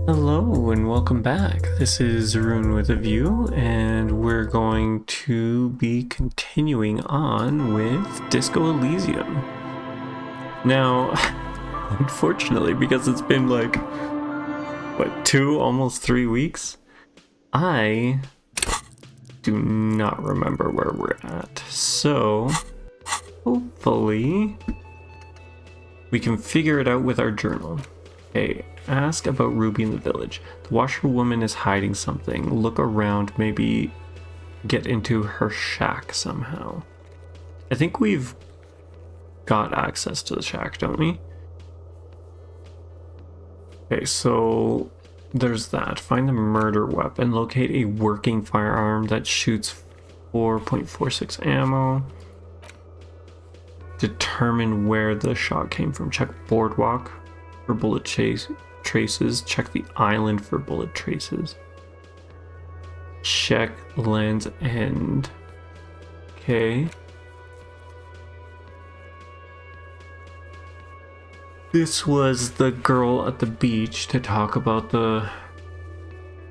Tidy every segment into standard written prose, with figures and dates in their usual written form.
Hello and welcome back. This is Rune with a View, and we're going to be continuing on with Disco Elysium. Now, unfortunately, because it's been like, almost 3 weeks, I do not remember where we're at. So, hopefully, we can figure it out with our journal. Okay, ask about Ruby in the village. The washerwoman is hiding something. Look around, maybe get into her shack somehow. I think we've got access to the shack, don't we? Okay, so there's that. Find the murder weapon. Locate a working firearm that shoots 4.46 ammo. Determine where the shot came from. Check boardwalk for bullet traces. Check the island for bullet traces. Check Land's End. Okay. This was the girl at the beach to talk about the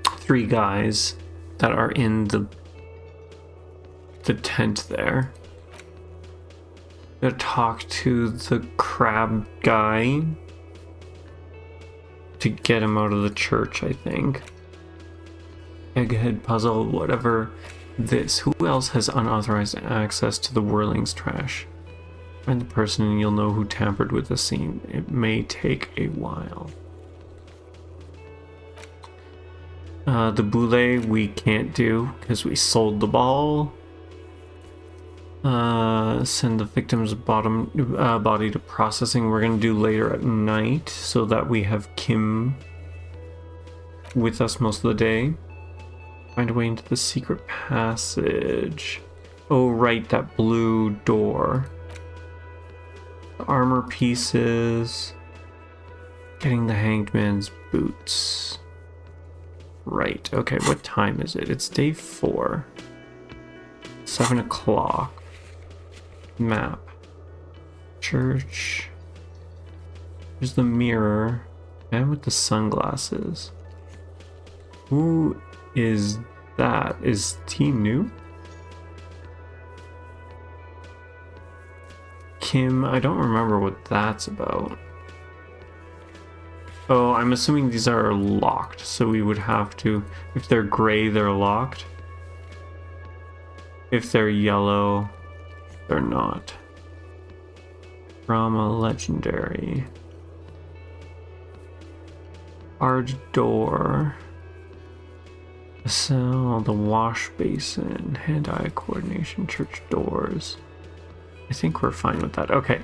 3 guys that are in the tent there. Gotta talk to the crab guy to get him out of the church, I think. Egghead puzzle, whatever this. Who else has unauthorized access to the Whirling's trash? Find the person and you'll know who tampered with the scene. It may take a while. The boule we can't do because we sold the ball. Send the victim's body to processing. We're gonna do later at night so that we have Kim with us most of the day. Find a way into the secret passage. Oh right, that blue door. The armor pieces. Getting the hanged man's boots. Right, okay, what time is it? It's day 4. 7 o'clock. Map. Church. There's the mirror. Man with the sunglasses. Who is that? Is T new? Kim, I don't remember what that's about. Oh, I'm assuming these are locked, so we would have to, if they're gray, they're locked. If they're yellow, they're not. Drama legendary. Large door. A cell, the wash basin, hand-eye coordination, church doors. I think we're fine with that. Okay.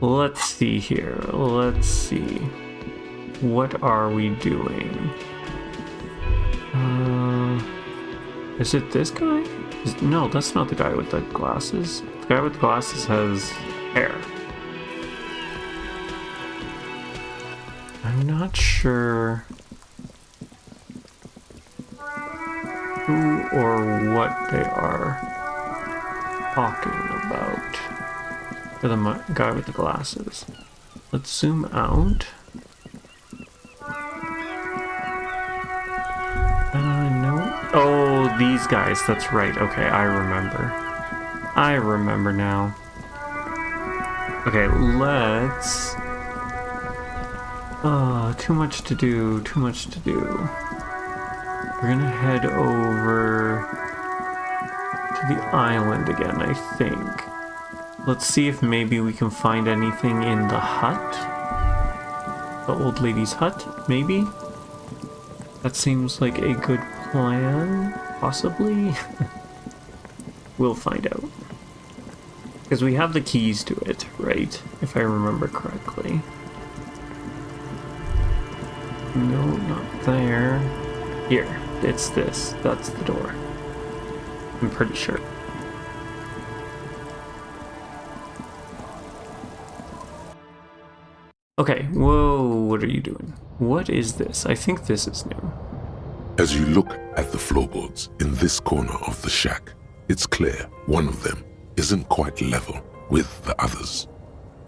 Let's see here. Let's see. What are we doing? Is it this guy? No, that's not the guy with the glasses. The guy with the glasses has hair. I'm not sure who or what they are talking about. For the guy with the glasses. Let's zoom out. No. Oh, these guys. That's right. Okay, I remember. I remember now. Okay, let's... too much to do. Too much to do. We're gonna head over to the island again, I think. Let's see if maybe we can find anything in the hut. The old lady's hut, maybe? That seems like a good plan, possibly. We'll find out. Because we have the keys to it, right? If I remember correctly. No, not there. Here, it's this. That's the door. I'm pretty sure. Okay, whoa, what are you doing? What is this? I think this is new. As you look at the floorboards in this corner of the shack, it's clear one of them isn't quite level with the others.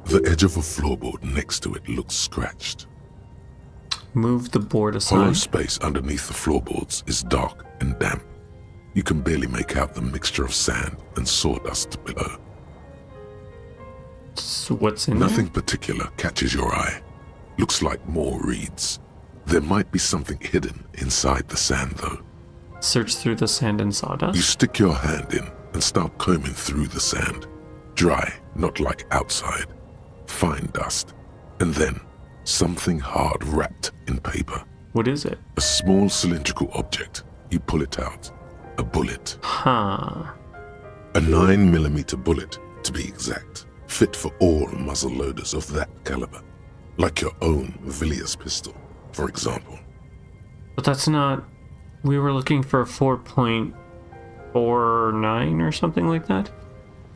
The edge of a floorboard next to it looks scratched. Move the board Hollow aside. space underneath the floorboards is dark and damp. You can barely make out the mixture of sand and sawdust below. So what's in Nothing particular catches your eye. Looks like more reeds. There might be something hidden inside the sand, though. there? Search through the sand and You sawdust. stick your hand in and start combing through the sand. Dry, not like outside. Fine dust. And then something hard wrapped in paper. What is it? A small cylindrical object. You pull it out. A bullet. Huh. A 9mm bullet, to be exact. Fit for all muzzle loaders of that caliber. Like your own Villiers pistol, for example. But that's not... We were looking for a 4.49 or something like that?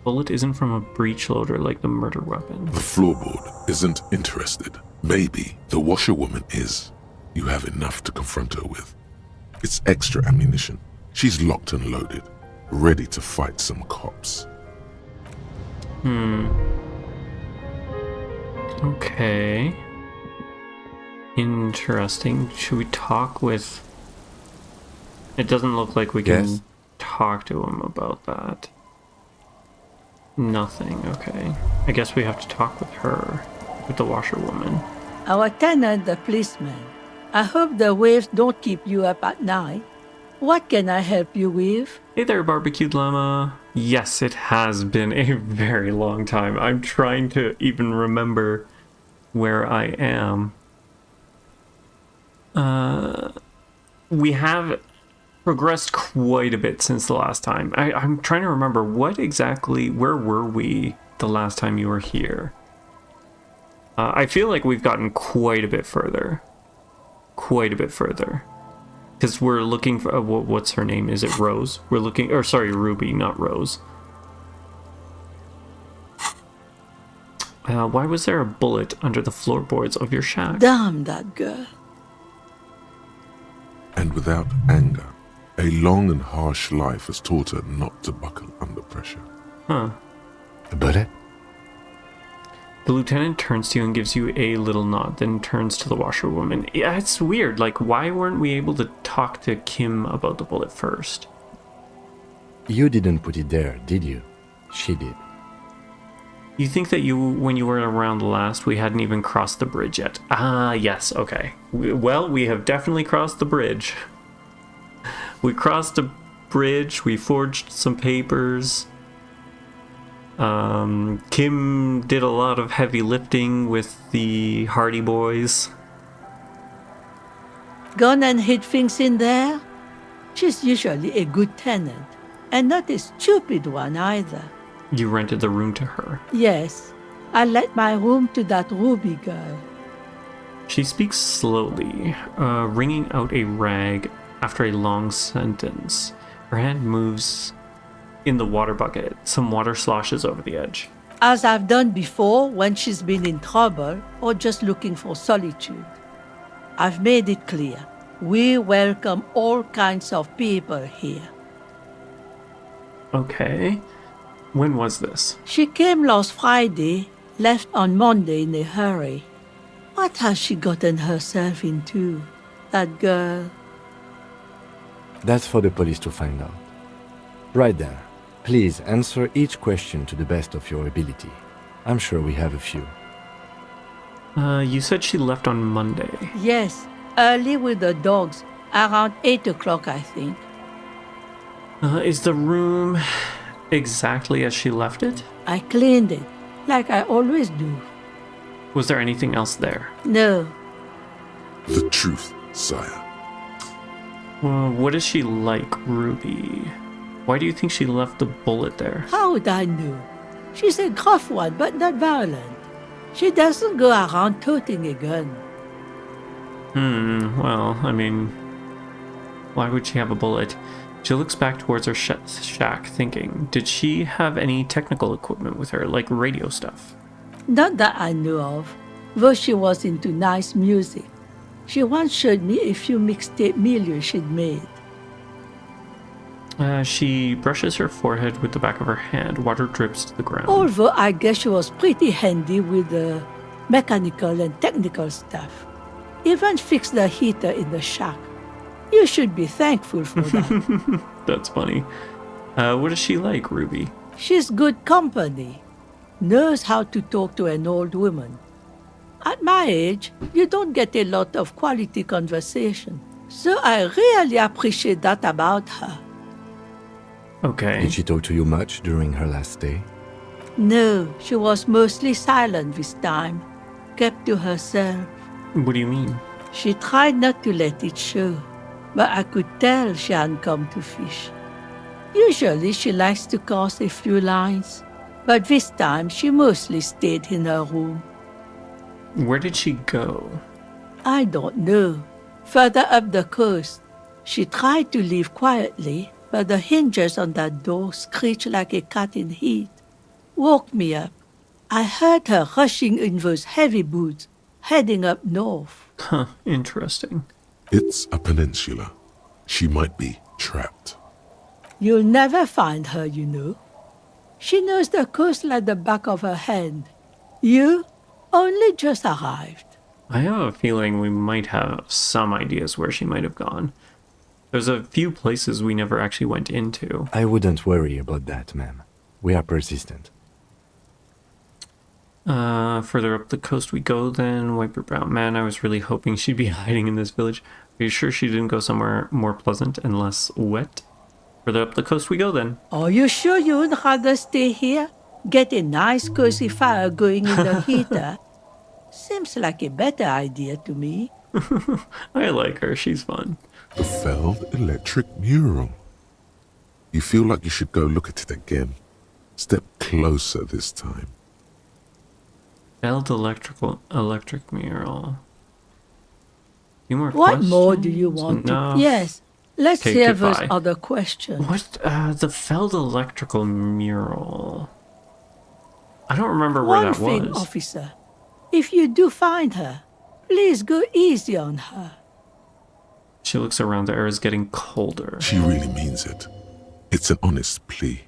Bullet isn't from a breech loader like the murder weapon. The floorboard isn't interested. Maybe the washerwoman is. You have enough to confront her with. It's extra ammunition. She's locked and loaded, ready to fight some cops. Okay. Interesting. Should we talk with... It doesn't look like we can Yes. talk to him about that. Nothing, okay. I guess we have to talk with her, with the washerwoman. Our tenant, the policeman. I hope the waves don't keep you up at night. What can I help you with? Hey there, barbecued llama. Yes, it has been a very long time. I'm trying to even remember where I am. We have progressed quite a bit since the last time. I'm trying to remember where were we the last time you were here? I feel like we've gotten quite a bit further. Because we're looking for, what's her name? Is it Rose? We're looking, or sorry, Ruby, not Rose. Why was there a bullet under the floorboards of your shack? Damn that girl. And without anger, a long and harsh life has taught her not to buckle under pressure. Huh. A bullet? The lieutenant turns to you and gives you a little nod, then turns to the washerwoman. Yeah, it's weird. Like, why weren't we able to talk to Kim about the bullet first? You didn't put it there, did you? She did. You think that when you were around last, we hadn't even crossed the bridge yet? Ah, yes, okay. We have definitely crossed the bridge. We crossed the bridge, we forged some papers. Kim did a lot of heavy lifting with the Hardy Boys. Gone and hid things in there? She's usually a good tenant, and not a stupid one either. You rented the room to her. Yes, I let my room to that Ruby girl. She speaks slowly, wringing out a rag after a long sentence. Her hand moves in the water bucket. Some water sloshes over the edge. As I've done before when she's been in trouble or just looking for solitude. I've made it clear. We welcome all kinds of people here. Okay. When was this? She came last Friday, left on Monday in a hurry. What has she gotten herself into, that girl? That's for the police to find out. Right there. Please answer each question to the best of your ability. I'm sure we have a few. You said she left on Monday. Yes, early with the dogs, around 8 o'clock, I think. Is the room exactly as she left it? I cleaned it, like I always do. Was there anything else there? No, The truth, sire. What is she like, Ruby? Why do you think she left the bullet there? how would I know? She's a gruff one, but not violent. She doesn't go around toting a gun. Well, I mean, why would she have a bullet? She looks back towards her shack, thinking, did she have any technical equipment with her, like radio stuff? Not that I know of, though she was into nice music. She once showed me a few mixtape milieu she'd made. She brushes her forehead with the back of her hand. Water drips to the ground. Although I guess she was pretty handy with the mechanical and technical stuff. even fixed the heater in the shack. You should be thankful for that. That's funny. What is she like, Ruby? She's good company. Knows how to talk to an old woman. At my age, you don't get a lot of quality conversation. So I really appreciate that about her. Okay. Did she talk to you much during her last stay? No, she was mostly silent this time. Kept to herself. What do you mean? She tried not to let it show, but I could tell she hadn't come to fish. Usually she likes to cast a few lines, but this time she mostly stayed in her room. Where did she go? I don't know. Further up the coast. She tried to leave quietly, but the hinges on that door screeched like a cat in heat. Woke me up. I heard her rushing in those heavy boots, heading up north. Huh, interesting. It's a peninsula. She might be trapped. You'll never find her, you know. She knows the coast like the back of her hand. You only just arrived. I have a feeling we might have some ideas where she might have gone. There's a few places we never actually went into. I wouldn't worry about that, ma'am. We are persistent. Further up the coast we go then. Wiper Brown Man, I was really hoping she'd be hiding in this village. Are you sure she didn't go somewhere more pleasant and less wet? Further up the coast we go then. Are you sure you would rather stay here? Get a nice cozy fire going in the heater? Seems like a better idea to me. I like her, she's fun. The Feld electric mural. You feel like you should go look at it again. Step closer this time. Feld electric mural. Few more What questions? more do you want No. to... Yes, let's Okay, hear those goodbye. other questions. What? The Feld electrical mural. I don't remember where One that thing, was. officer. If you do find her, please go easy on her. She looks around. The air is getting colder. She really means it. It's an honest plea.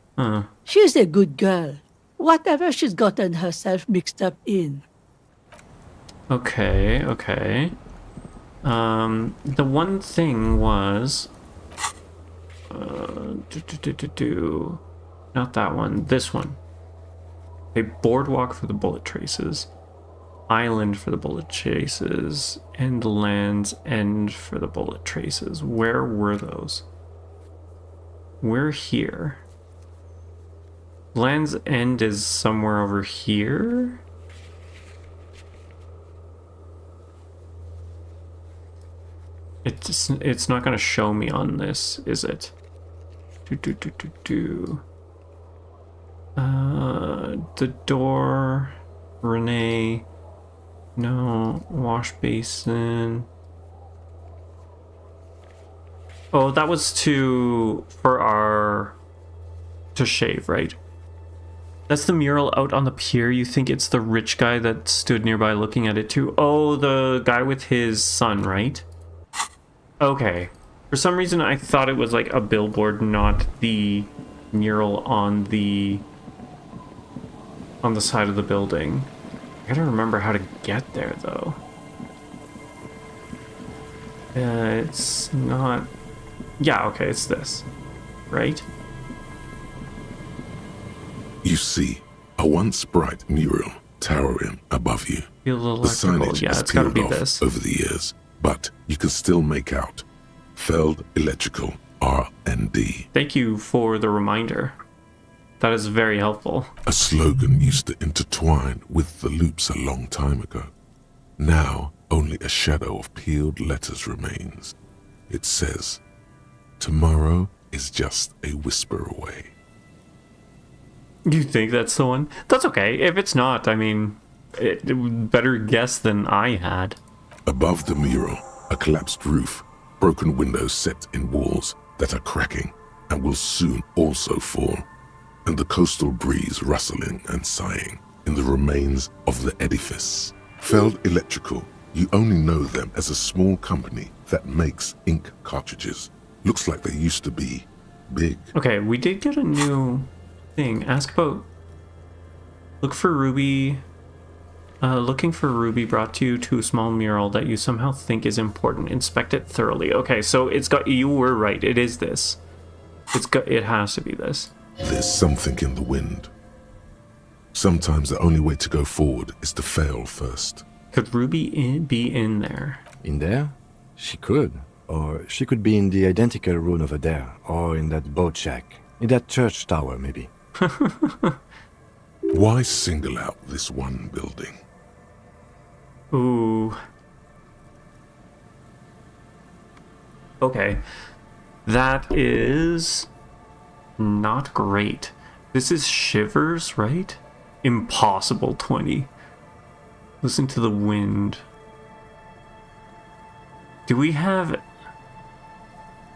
She's a good girl. Whatever she's gotten herself mixed up in. Okay, okay. The one thing was... Not that one. This one. A boardwalk for the bullet traces. Island for the bullet traces. And Land's End for the bullet traces. Where were those? We're here. Land's End is somewhere over here. It's not going to show me on this, is it? The door, Renee, no, wash basin. Oh, that was to shave, right? That's the mural out on the pier. You think it's the rich guy that stood nearby looking at it too? Oh, the guy with his son, right? Okay. For some reason, I thought it was like a billboard, not the mural on the side of the building. I gotta remember how to get there, though. It's not... Yeah, okay, it's this. Right? You see a once bright mural towering above you. Feel The electrical. signage Yeah, has it's gotta peeled be off this. over the years, but you can still make out Feld Electrical R&D. Thank you for the reminder. That is very helpful. A slogan used to intertwine with the loops a long time ago. Now, only a shadow of peeled letters remains. It says, "Tomorrow is just a whisper away." You think that's the one? That's okay. If it's not, I mean, better guess than I had. Above the mural, a collapsed roof, broken windows set in walls that are cracking and will soon also fall, and the coastal breeze rustling and sighing in the remains of the edifice. Feld Electrical, you only know them as a small company that makes ink cartridges. Looks like they used to be big. Okay, we did get a new thing. Ask about... Look for Ruby. Looking for ruby brought you to a small mural that you somehow think is important. Inspect it thoroughly. Okay, so it's got. You were right. It is this. It has to be this. There's something in the wind. Sometimes the only way to go forward is to fail first. Could Ruby be in there? In there? She could. Or she could be in the identical room over there. Or in that boat shack. In that church tower, maybe. Why single out this one building? Ooh. Okay. That is not great. This is Shivers, right? Impossible 20. Listen to the wind. Do we have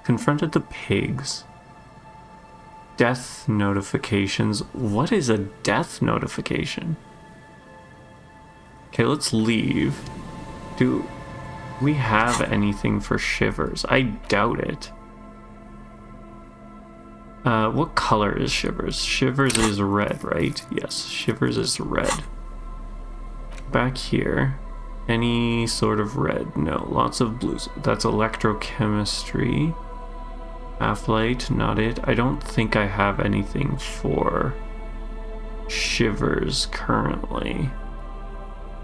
confronted the pigs? Death notifications. What is a death notification? Okay, let's leave. Do we have anything for Shivers? I doubt it. What color is Shivers? Shivers is red, right? Yes, Shivers is red. Back here, any sort of red? No, lots of blues. That's electrochemistry. Half-light, not it. I don't think I have anything for Shivers currently.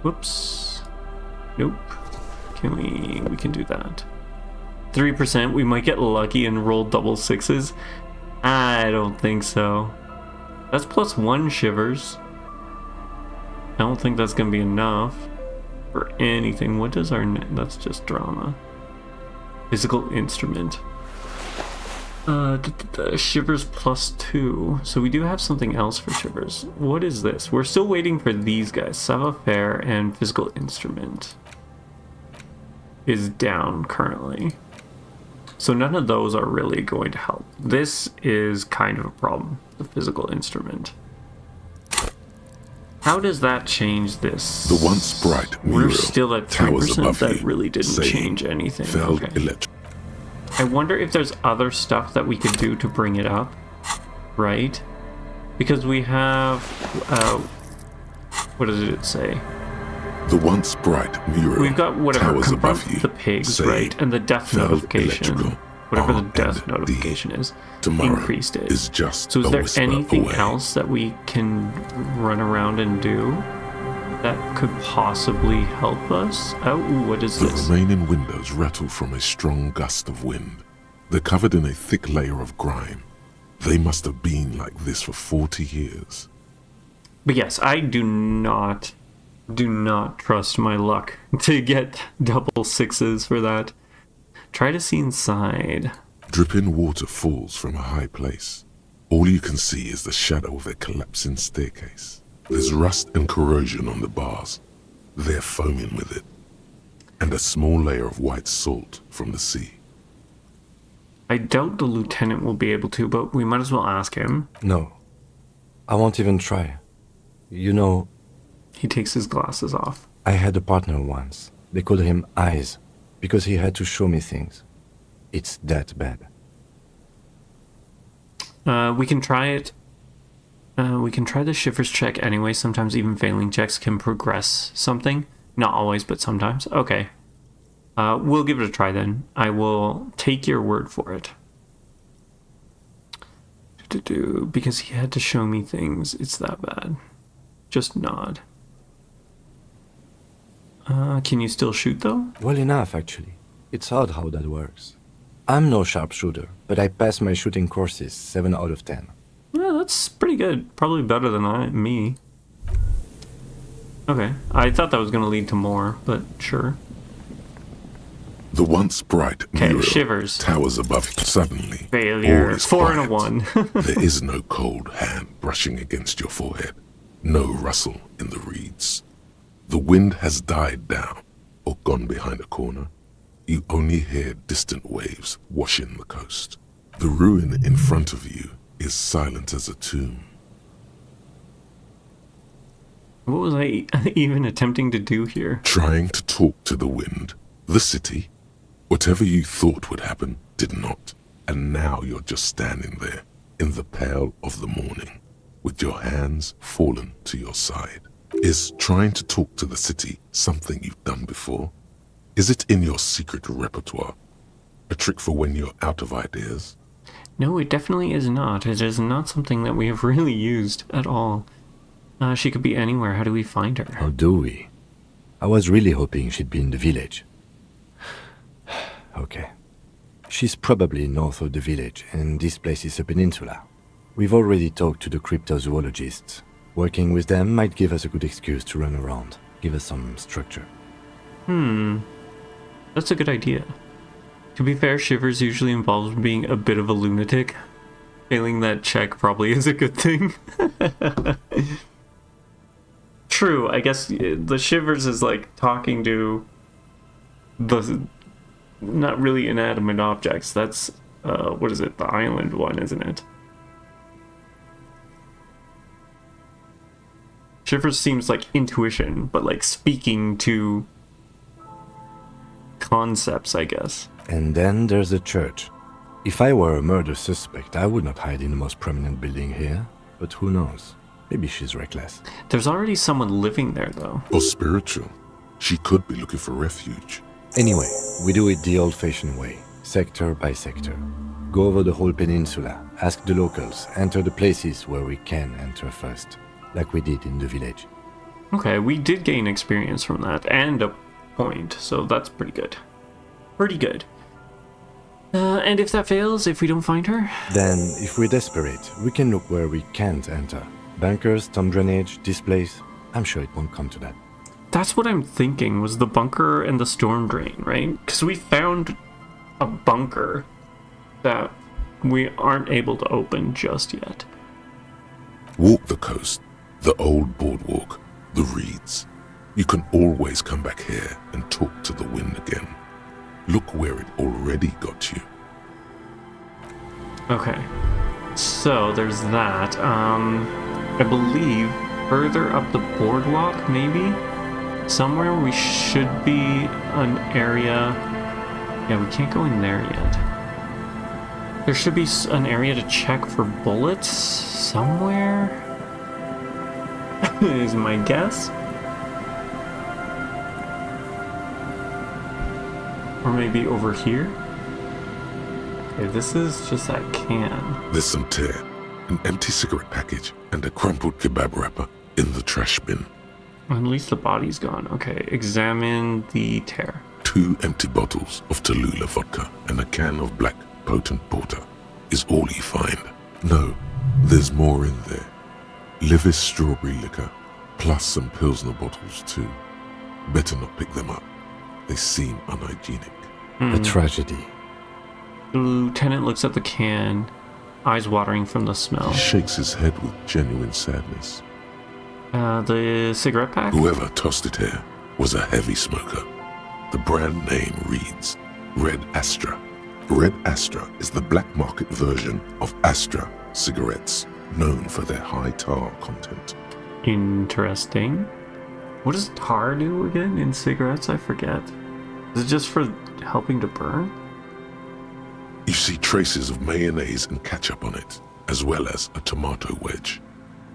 Whoops. Nope. We can do that. 3%, we might get lucky and roll double sixes. I don't think so. That's +1 Shivers. I don't think that's gonna be enough for anything. What does our that's just drama. Physical instrument. Shivers +2. So we do have something else for Shivers. What is this? We're still waiting for these guys. Savoir-faire and physical instrument is down currently. So none of those are really going to help. This is kind of a problem, the physical instrument. How does that change this? The once bright mural We're still at 3%. That really didn't change anything. Okay. I wonder if there's other stuff that we could do to bring it up, right? Because we have, what does it say? The once bright mural. We've got whatever, towers confront above you, the pigs, saying, right? And the death notification, whatever the death notification is, tomorrow increased it. Is just so is a there whisper anything away. else that we can run around and do that could possibly help us? Oh, ooh, what is The this? remaining windows rattle from a strong gust of wind. They're covered in a thick layer of grime. They must have been like this for 40 years. But yes, I do not trust my luck to get double sixes for that. Try to see inside. Dripping water falls from a high place. All you can see is the shadow of a collapsing staircase. There's rust and corrosion on the bars. They're foaming with it. And a small layer of white salt from the sea. I doubt the lieutenant will be able to, but we might as well ask him. No. I won't even try. You know, He takes his glasses off. I had a partner once. They called him Eyes, because he had to show me things. It's that bad. We can try it. We can try the Shivers check anyway. Sometimes even failing checks can progress something. Not always, but sometimes. Okay. We'll give it a try then. I will take your word for it. Because he had to show me things. It's that bad. Just nod. Can you still shoot though? Well enough, actually. It's odd how that works. I'm no sharpshooter, but I pass my shooting courses 7 out of 10. Yeah, that's pretty good. Probably better than me. Okay. I thought that was going to lead to more, but sure. The once bright mural Shivers. towers above you. Suddenly, Failure. all is 4 and a quiet. 1. There is no cold hand brushing against your forehead. No rustle in the reeds. The wind has died down or gone behind a corner. You only hear distant waves washing the coast. The ruin in front of you is silent as a tomb. What was I even attempting to do here? Trying to talk to the wind, the city. Whatever you thought would happen did not. And now you're just standing there in the pale of the morning with your hands fallen to your side. Is trying to talk to the city something you've done before? Is it in your secret repertoire? A trick for when you're out of ideas? No, it definitely is not. It is not something that we have really used at all. She could be anywhere. How do we find her? How do we? I was really hoping she'd be in the village. Okay. She's probably north of the village, and this place is a peninsula. We've already talked to the cryptozoologists. Working with them might give us a good excuse to run around, give us some structure. That's a good idea. To be fair, Shivers usually involves being a bit of a lunatic. Failing that check probably is a good thing. True, I guess the Shivers is like talking to the not really inanimate objects. That's, what is it? The island one, isn't it? Shivers seems like intuition, but like speaking to concepts, I guess. And then there's the church. If I were a murder suspect, I would not hide in the most prominent building here. But who knows? Maybe she's reckless. There's already someone living there, though. Or spiritual? She could be looking for refuge. Anyway, we do it the old-fashioned way, sector by sector. Go over the whole peninsula, ask the locals, enter the places where we can enter first, like we did in the village. Okay, we did gain experience from that, and a point, so that's pretty good. Pretty good. And if that fails, if we don't find her? Then, if we're desperate, we can look where we can't enter. Bunkers, storm drainage, this place. I'm sure it won't come to that. That's what I'm thinking, was the bunker and the storm drain, right? Because we found a bunker that we aren't able to open just yet. Walk the coast, the old boardwalk, the reeds. You can always come back here and talk to the wind again. Look where it already got you. Okay, so there's that. I believe further up the boardwalk, maybe? Somewhere we should be an area... Yeah, we can't go in there yet. There should be an area to check for bullets somewhere, is my guess. Or maybe over here? Okay, this is just that can. There's some tear, an empty cigarette package, and a crumpled kebab wrapper in the trash bin. At least the body's gone. Okay, examine the tear. 2 empty bottles of Tallulah vodka and a can of black potent porter is all you find. No, there's more in there. Livis strawberry liquor, plus some Pilsner bottles too. Better not pick them up. They seem unhygienic. A tragedy. The lieutenant looks at the can, eyes watering from the smell. He shakes his head with genuine sadness. The cigarette pack? Whoever tossed it here was a heavy smoker. The brand name reads Red Astra. Red Astra is the black market version of Astra cigarettes, known for their high tar content. Interesting. What does tar do again in cigarettes? I forget. Is it just for helping to burn? You see traces of mayonnaise and ketchup on it, as well as a tomato wedge.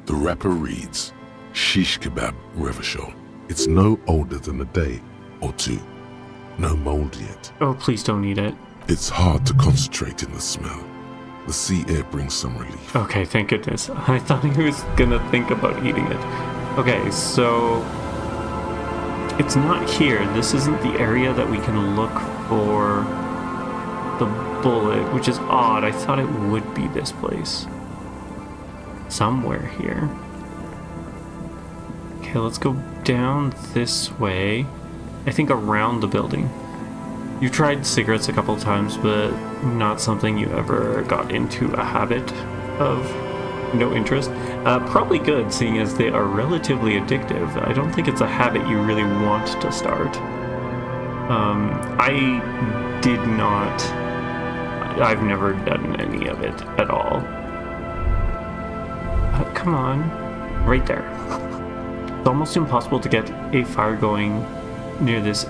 The wrapper reads Shish Kebab Revachol. It's no older than a day or two. No mold yet. Oh, please don't eat it. It's hard to concentrate in the smell. The sea air brings some relief. Okay, thank goodness. I thought he was gonna think about eating it. Okay, so... it's not here. This isn't the area that we can look for the bullet, which is odd. I thought it would be this place. Somewhere here. Okay, let's go down this way. I think around the building. You've tried cigarettes a couple of times, but not something you ever got into a habit of. No interest. Probably good, seeing as they are relatively addictive. I don't think it's a habit you really want to start. I did not. I've never done any of it at all. Come on. Right there. It's almost impossible to get a fire going near this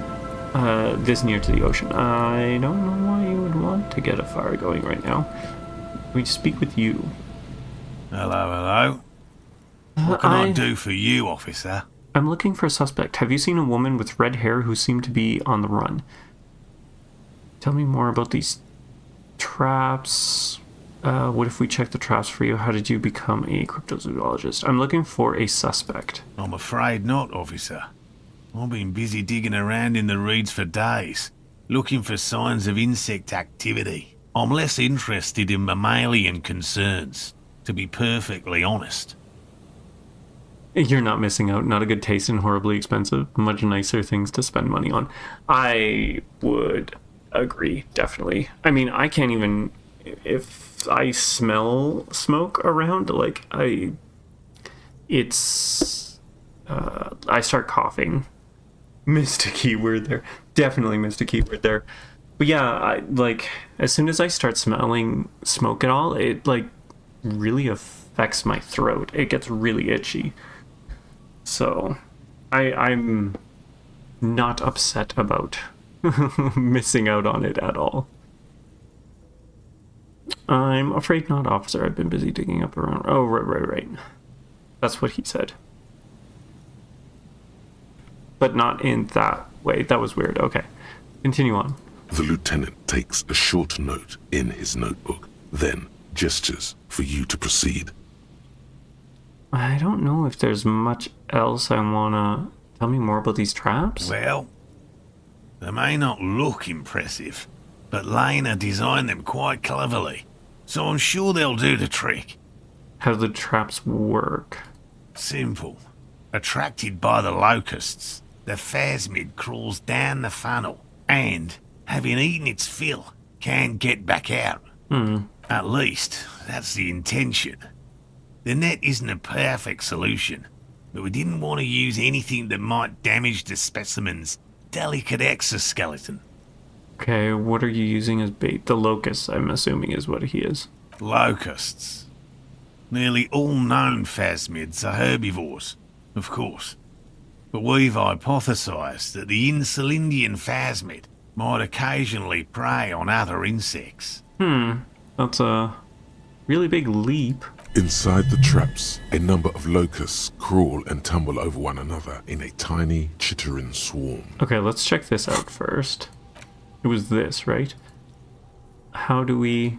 near to the ocean. I don't know why you would want to get a fire going right now. We speak with you. Hello, hello. What can I do for you, officer? I'm looking for a suspect. Have you seen a woman with red hair who seemed to be on the run? Tell me more about these traps. What if we check the traps for you? How did you become a cryptozoologist? I'm looking for a suspect. I'm afraid not, officer. I've been busy digging around in the reeds for days, looking for signs of insect activity. I'm less interested in mammalian concerns, to be perfectly honest. You're not missing out. Not a good taste and horribly expensive. Much nicer things to spend money on. I would agree, definitely. I mean, I can't even... If I smell smoke around, like, I start coughing. Missed a keyword there. Definitely missed a keyword there. But yeah, as soon as I start smelling smoke at all, it, like, really affects my throat. It gets really itchy. So, I'm not upset about missing out on it at all. I'm afraid not, officer. I've been busy digging up around... Oh, right. That's what he said. But not in that way. That was weird. Okay. Continue on. The lieutenant takes a short note in his notebook, then gestures for you to proceed. I don't know if there's much else I wanna... Tell me more about these traps? Well, they may not look impressive, but Lena designed them quite cleverly, so I'm sure they'll do the trick. How do the traps work? Simple. Attracted by the locusts, the phasmid crawls down the funnel and, having eaten its fill, can't get back out. At least, that's the intention. The net isn't a perfect solution, but we didn't want to use anything that might damage the specimen's delicate exoskeleton. Okay, what are you using as bait? The locusts, I'm assuming, is what he is. Locusts. Nearly all known phasmids are herbivores, of course. But we've hypothesized that the Insulindian phasmid might occasionally prey on other insects. That's a really big leap. Inside the traps, a number of locusts crawl and tumble over one another in a tiny, chittering swarm. Okay, let's check this out first. It was this, right? How do we...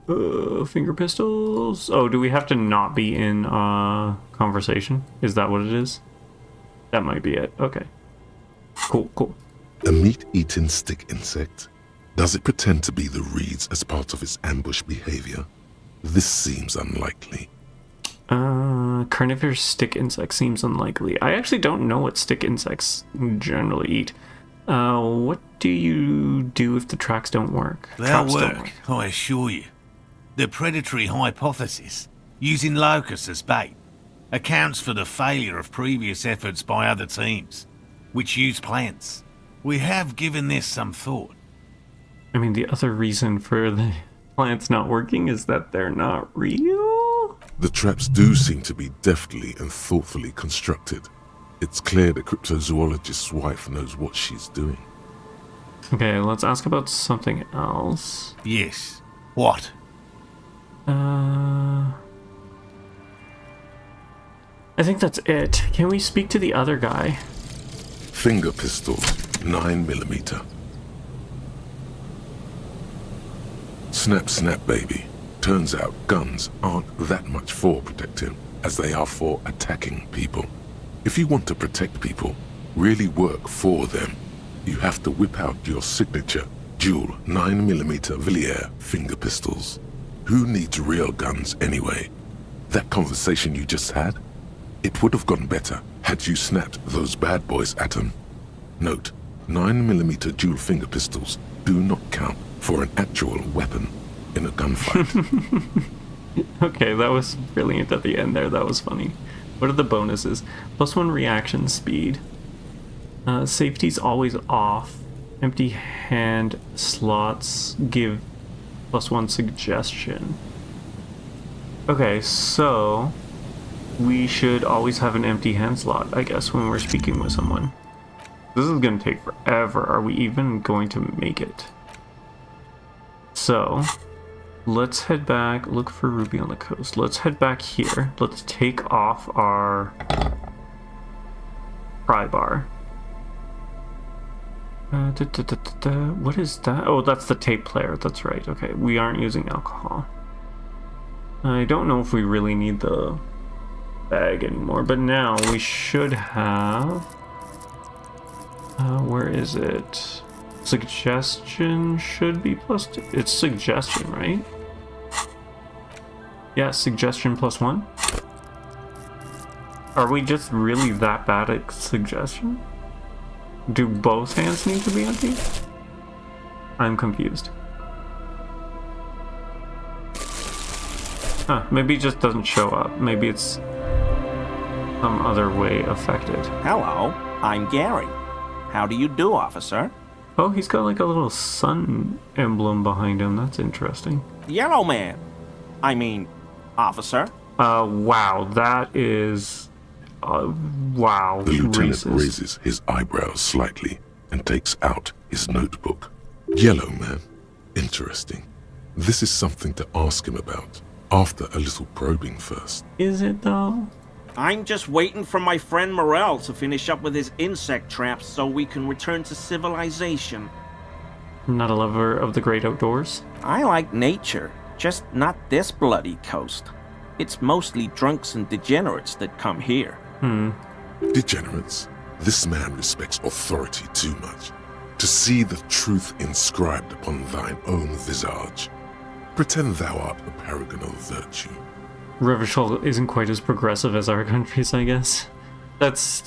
finger pistols? Oh, do we have to not be in conversation? Is that what it is? That might be it. Okay. Cool. A meat-eating stick insect? Does it pretend to be the reeds as part of its ambush behavior? This seems unlikely. Carnivorous stick insect seems unlikely. I actually don't know what stick insects generally eat. What do you do if the tracks don't work? They'll work, I assure you. The predatory hypothesis, using locusts as bait, accounts for the failure of previous efforts by other teams, which use plants. We have given this some thought. I mean, the other reason for the plants not working is that they're not real? The traps do seem to be deftly and thoughtfully constructed. It's clear the cryptozoologist's wife knows what she's doing. Okay, let's ask about something else. Yes. What? I think that's it. Can we speak to the other guy? Finger pistols, 9mm. Snap, baby. Turns out guns aren't that much for protecting as they are for attacking people. If you want to protect people, really work for them, you have to whip out your signature dual 9mm Villiers finger pistols. Who needs real guns anyway? That conversation you just had? It would have gone better had you snapped those bad boys at them. Note, 9mm dual finger pistols do not count for an actual weapon in a gunfight. Okay, that was brilliant at the end there. That was funny. What are the bonuses? +1 reaction speed. Safety's always off. Empty hand slots give +1 suggestion. Okay, so we should always have an empty hand slot, I guess, when we're speaking with someone. This is going to take forever. Are we even going to make it? So, Let's head back. Look for Ruby on the coast. Let's head back here. Let's take off our pry bar. What is that? Oh, that's the tape player. That's right. Okay, we aren't using alcohol. I don't know if we really need the bag anymore, but now we should have... where is it? Suggestion should be +2. It's suggestion, right? Yeah, suggestion +1. Are we just really that bad at suggestion? Do both hands need to be empty? I'm confused. Huh, maybe it just doesn't show up. Maybe it's some other way affected. Hello, I'm Gary. How do you do, officer? Oh, he's got like a little sun emblem behind him. That's interesting. Yellow man. I mean, officer. Wow, that is... wow. The lieutenant racist. raises his eyebrows slightly and takes out his notebook. Yellow man. Interesting. This is something to ask him about. After a little probing first. Is it though? I'm just waiting for my friend Morel to finish up with his insect traps so we can return to civilization. Not a lover of the great outdoors? I like nature, just not this bloody coast. It's mostly drunks and degenerates that come here. Degenerates. This man respects authority too much. To see the truth inscribed upon thine own visage. Pretend thou art a paragon of virtue. Revachol isn't quite as progressive as our countries, I guess. That's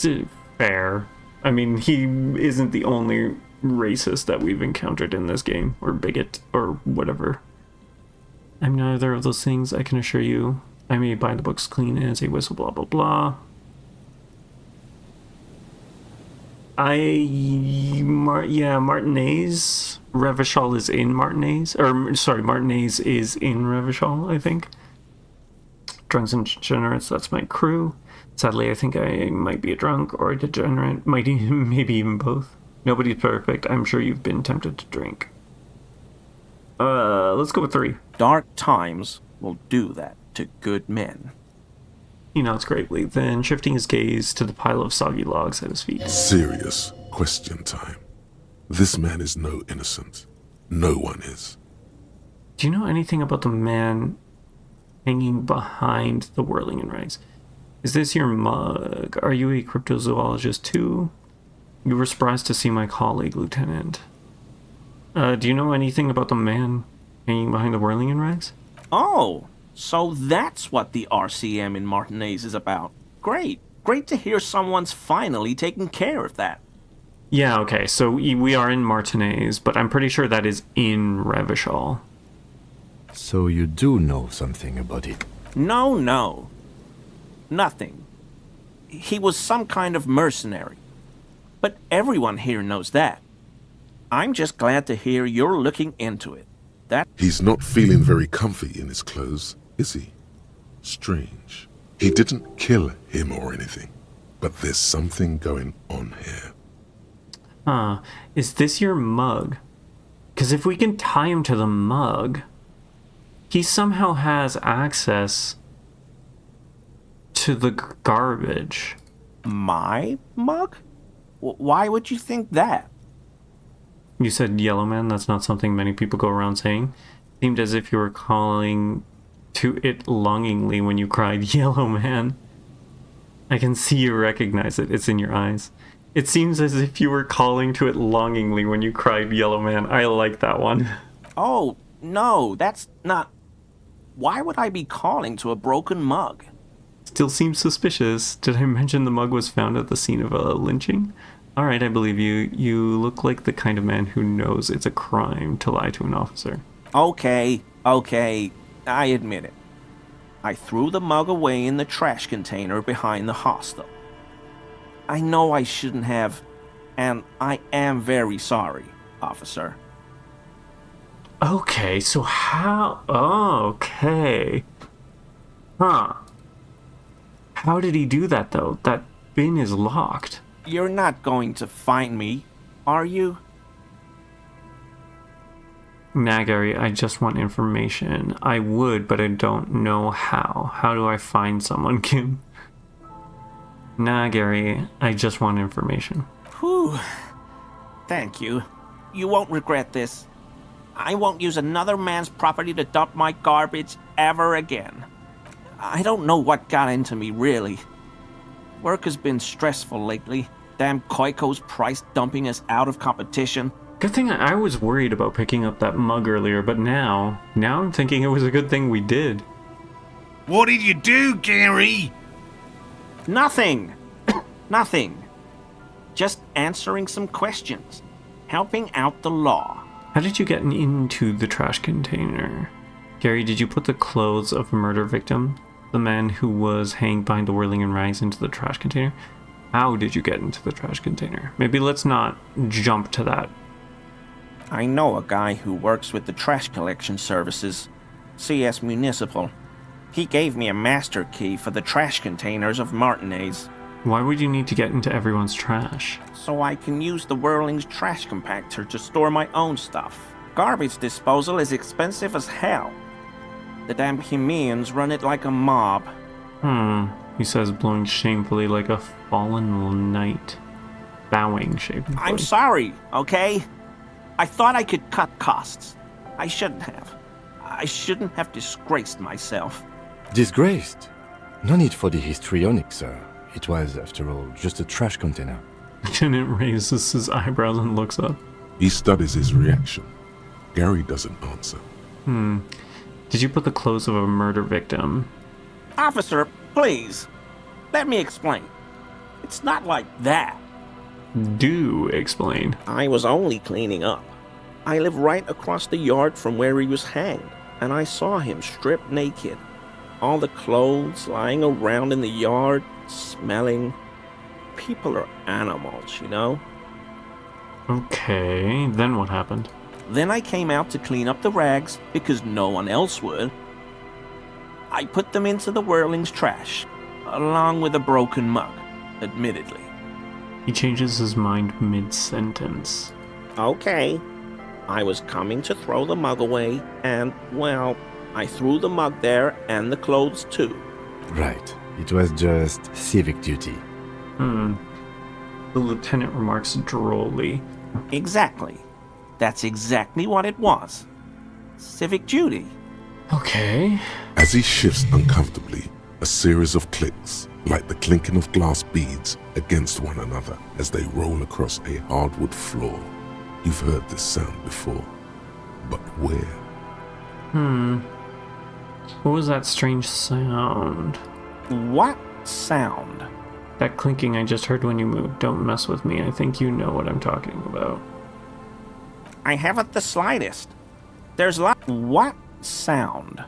fair. I mean, he isn't the only racist that we've encountered in this game, or bigot, or whatever. I'm neither of those things, I can assure you. I may buy the books clean as a whistle, blah blah blah. Martinez. Revachol is in Martinez. Or, sorry, Martinez is in Revachol, I think. Drunks and degenerates, that's my crew. Sadly, I think I might be a drunk or a degenerate. Maybe even both. Nobody's perfect. I'm sure you've been tempted to drink. Let's go with 3. Dark times will do that to good men. He nods gravely, then shifting his gaze to the pile of soggy logs at his feet. Serious question time. This man is no innocent. No one is. Do you know anything about the man hanging behind the whirling and rags? Is this your mug? Are you a cryptozoologist too? You were surprised to see my colleague, Lieutenant. Do you know anything about the man hanging behind the whirling and rags? Oh, so that's what the RCM in Martinez is about. Great. Great to hear someone's finally taking care of that. Yeah, okay, so we are in Martinez, but I'm pretty sure that is in Revachol. So you do know something about it? No. Nothing. He was some kind of mercenary. But everyone here knows that. I'm just glad to hear you're looking into it. He's not feeling very comfy in his clothes, is he? Strange. He didn't kill him or anything, but there's something going on here. Is this your mug? Because if we can tie him to the mug, he somehow has access to the garbage. My mug? Why would you think that? You said yellow man, that's not something many people go around saying. Seemed as if you were calling to it longingly when you cried yellow man. I can see you recognize it, it's in your eyes. It seems as if you were calling to it longingly when you cried yellow man. I like that one. Oh, no, that's not... Why would I be calling to a broken mug? Still seems suspicious. Did I mention the mug was found at the scene of a lynching? Alright, I believe you. You look like the kind of man who knows it's a crime to lie to an officer. Okay, I admit it. I threw the mug away in the trash container behind the hostel. I know I shouldn't have, and I am very sorry, officer. Okay, so how... Oh, okay. Huh. How did he do that, though? That bin is locked. You're not going to find me, are you? Nah, Gary, I just want information. I would, but I don't know how. How do I find someone, Kim? Nah, Gary, I just want information. Whew. Thank you. You won't regret this. I won't use another man's property to dump my garbage ever again. I don't know what got into me, really. Work has been stressful lately. Damn Koiko's price dumping us out of competition. Good thing I was worried about picking up that mug earlier, but now I'm thinking it was a good thing we did. What did you do, Gary? Nothing. Nothing. Just answering some questions. Helping out the law. How did you get into the trash container? Gary, did you put the clothes of a murder victim, the man who was hanged behind the whirling and rags, into the trash container? How did you get into the trash container? Maybe let's not jump to that. I know a guy who works with the trash collection services, CS Municipal. He gave me a master key for the trash containers of Martinez, Why would you need to get into everyone's trash? so I can use the Whirling's trash compactor to store my own stuff. Garbage disposal is expensive as hell. The damn Chimeans run it like a mob. He says, blowing shamefully like a fallen knight. Bowing shamefully. I'm sorry, okay? I thought I could cut costs. I shouldn't have. I shouldn't have disgraced myself. Disgraced? No need for the histrionic, sir. It was, after all, just a trash container. Lieutenant raises his eyebrows and looks up. He studies his reaction. Gary doesn't answer. Did you put the clothes of a murder victim? Officer, please. Let me explain. It's not like that. Do explain. I was only cleaning up. I live right across the yard from where he was hanged, and I saw him stripped naked. All the clothes lying around in the yard, smelling. People are animals, you know? Okay, then what happened? Then I came out to clean up the rags because no one else would. I put them into the Whirling's trash, along with a broken mug, admittedly. He changes his mind mid-sentence. Okay. I was coming to throw the mug away, and, well, I threw the mug there and the clothes too. Right. It was just civic duty. The lieutenant remarks drolly. Exactly. That's exactly what it was. Civic duty. Okay. As he shifts uncomfortably, a series of clicks, like the clinking of glass beads against one another as they roll across a hardwood floor. You've heard this sound before, but where? What was that strange sound? What sound? That clinking I just heard when you moved. Don't mess with me. I think you know what I'm talking about. I haven't the slightest. There's What sound?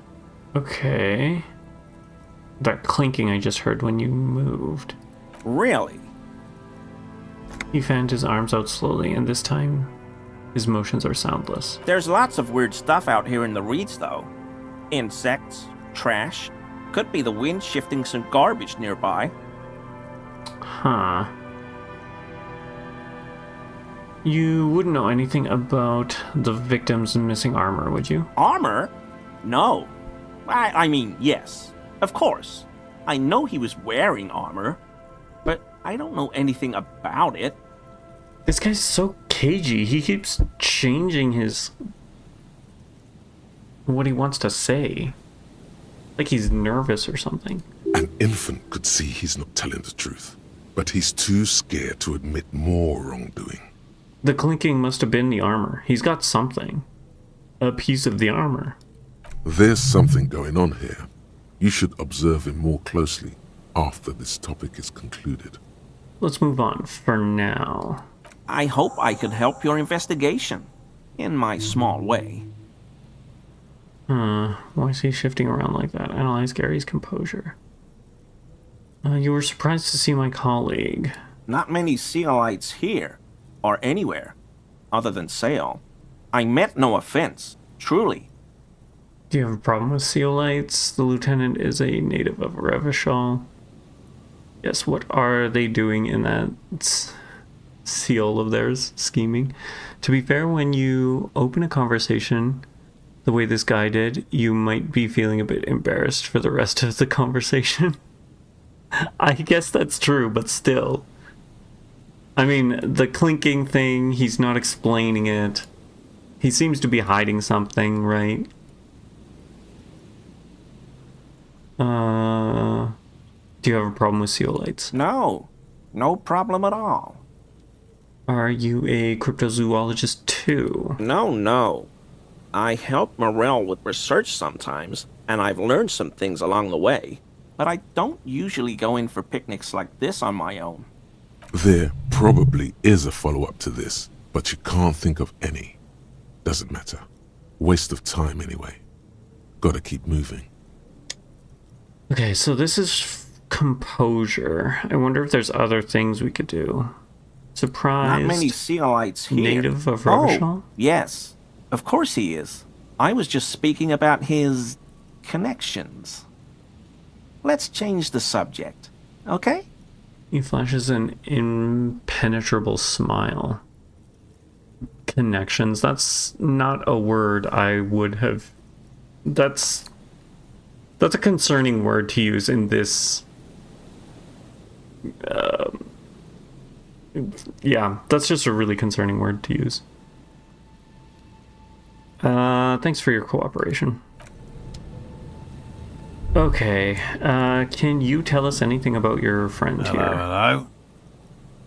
Okay. That clinking I just heard when you moved. Really? He fanned his arms out slowly, and this time, his motions are soundless. There's lots of weird stuff out here in the reeds, though. Insects, trash. Could be the wind shifting some garbage nearby. Huh. You wouldn't know anything about the victim's missing armor, would you? Armor? No. I mean, yes. Of course. I know he was wearing armor, but I don't know anything about it. This guy's so cagey. He keeps changing what he wants to say. Like he's nervous or something. An infant could see he's not telling the truth, but he's too scared to admit more wrongdoing. The clinking must have been the armor. He's got something. A piece of the armor. There's something going on here. You should observe him more closely after this topic is concluded. Let's move on for now. I hope I could help your investigation, in my small way. Why is he shifting around like that? Analyze Gary's composure. You were surprised to see my colleague. Not many Sealites here, or anywhere, other than Sale. I meant no offense, truly. Do you have a problem with Sealites? The lieutenant is a native of Revachol. Yes, what are they doing in that seal of theirs, scheming. To be fair, when you open a conversation the way this guy did, you might be feeling a bit embarrassed for the rest of the conversation. I guess that's true, but still. I mean, the clinking thing, he's not explaining it. He seems to be hiding something, right? Do you have a problem with zeolites? No, no problem at all. Are you a cryptozoologist too? No. I help Morel with research sometimes, and I've learned some things along the way. But I don't usually go in for picnics like this on my own. There probably is a follow-up to this, but you can't think of any. Doesn't matter. Waste of time anyway. Gotta keep moving. Okay, so this is composure. I wonder if there's other things we could do. Surprise. Not many zeolites here. Native of Revachol? Oh, yes. Of course he is. I was just speaking about his connections. Let's change the subject, okay? He flashes an impenetrable smile. Connections. That's not a word I would have... That's a concerning word to use in this... yeah, that's just a really concerning word to use. Thanks for your cooperation. Okay, can you tell us anything about your friend here? Hello.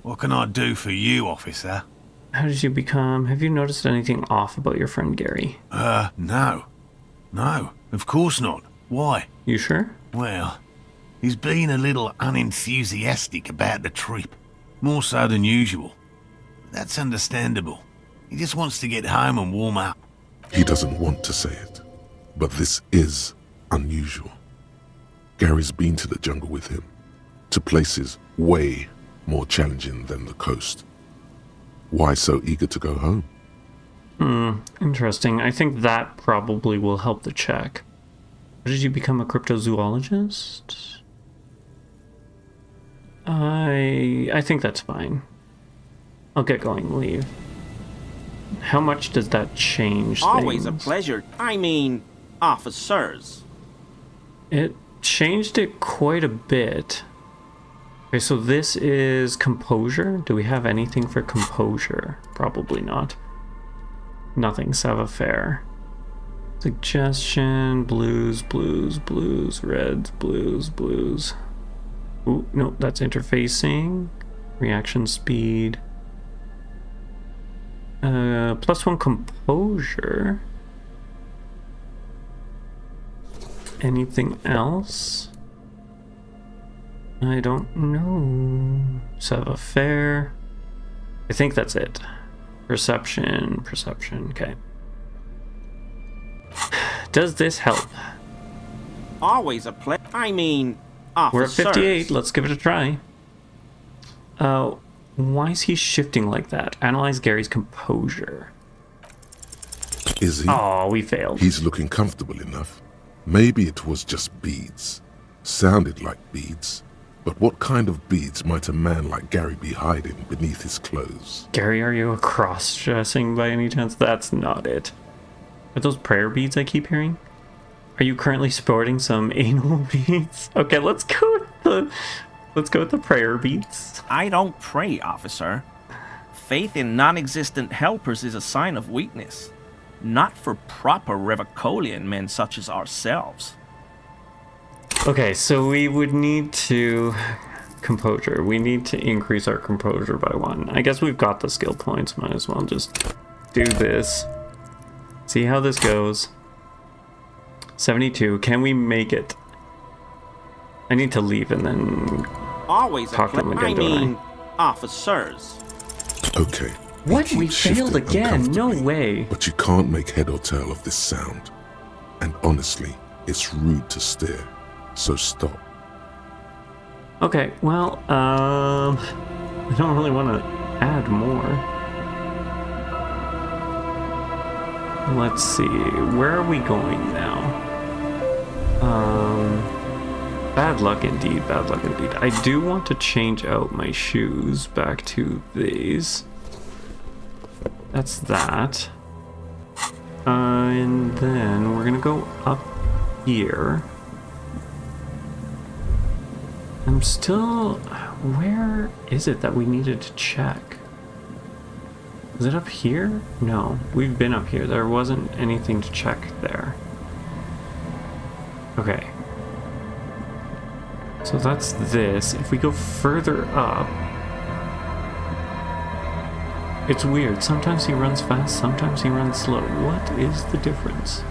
What can I do for you, officer? How did you become... Have you noticed anything off about your friend Gary? No. No, of course not. Why? You sure? Well, he's been a little unenthusiastic about the trip. More so than usual. That's understandable. He just wants to get home and warm up. He doesn't want to say it, but this is unusual. Gary's been to the jungle with him, to places way more challenging than the coast. Why so eager to go home? Interesting. I think that probably will help the check. Did you become a cryptozoologist? I think that's fine. I'll get going, leave. How much does that change Always things? a pleasure. I mean, officers. It changed it quite a bit. Okay, so this is composure. Do we have anything for composure? Probably not. Nothing. Savoir-faire. Suggestion. Blues, reds, blues. Ooh, no, that's interfacing. Reaction speed. +1 composure. Anything else? I don't know. Savoir-faire. I think that's it. Perception, okay. Does this help? Always a pleasure. I mean, We're at officers. 58, let's give it a try. Why is he shifting like that? Analyze Gary's composure. Is he? Oh, we failed. He's looking comfortable enough. Maybe it was just beads. Sounded like beads. But what kind of beads might a man like Gary be hiding beneath his clothes? Gary, are you a cross-dressing by any chance? That's not it. Are those prayer beads I keep hearing? Are you currently sporting some anal beads? Okay, let's go with the prayer beads. I don't pray, officer. Faith in non-existent helpers is a sign of weakness. Not for proper Revacholian men such as ourselves. Okay, so we would need to... Composure. We need to increase our composure by 1. I guess we've got the skill points. Might as well just do this. See how this goes. 72. Can we make it? I need to leave and then... Always a Talk to them pleasure. again, I don't I? mean, officers. Okay. What? keep We failed shifting again? No uncomfortably, way. But you can't make head or tail of this sound. And honestly, it's rude to stare. So stop. Okay, well, I don't really want to add more. Let's see, where are we going now? Bad luck indeed, bad luck indeed. I do want to change out my shoes back to these. That's that. And then we're gonna go up here. I'm still... Where is it that we needed to check? Is it up here? No, we've been up here. There wasn't anything to check there. Okay. So that's this. If we go further up... It's weird. Sometimes he runs fast, sometimes he runs slow. What is the difference?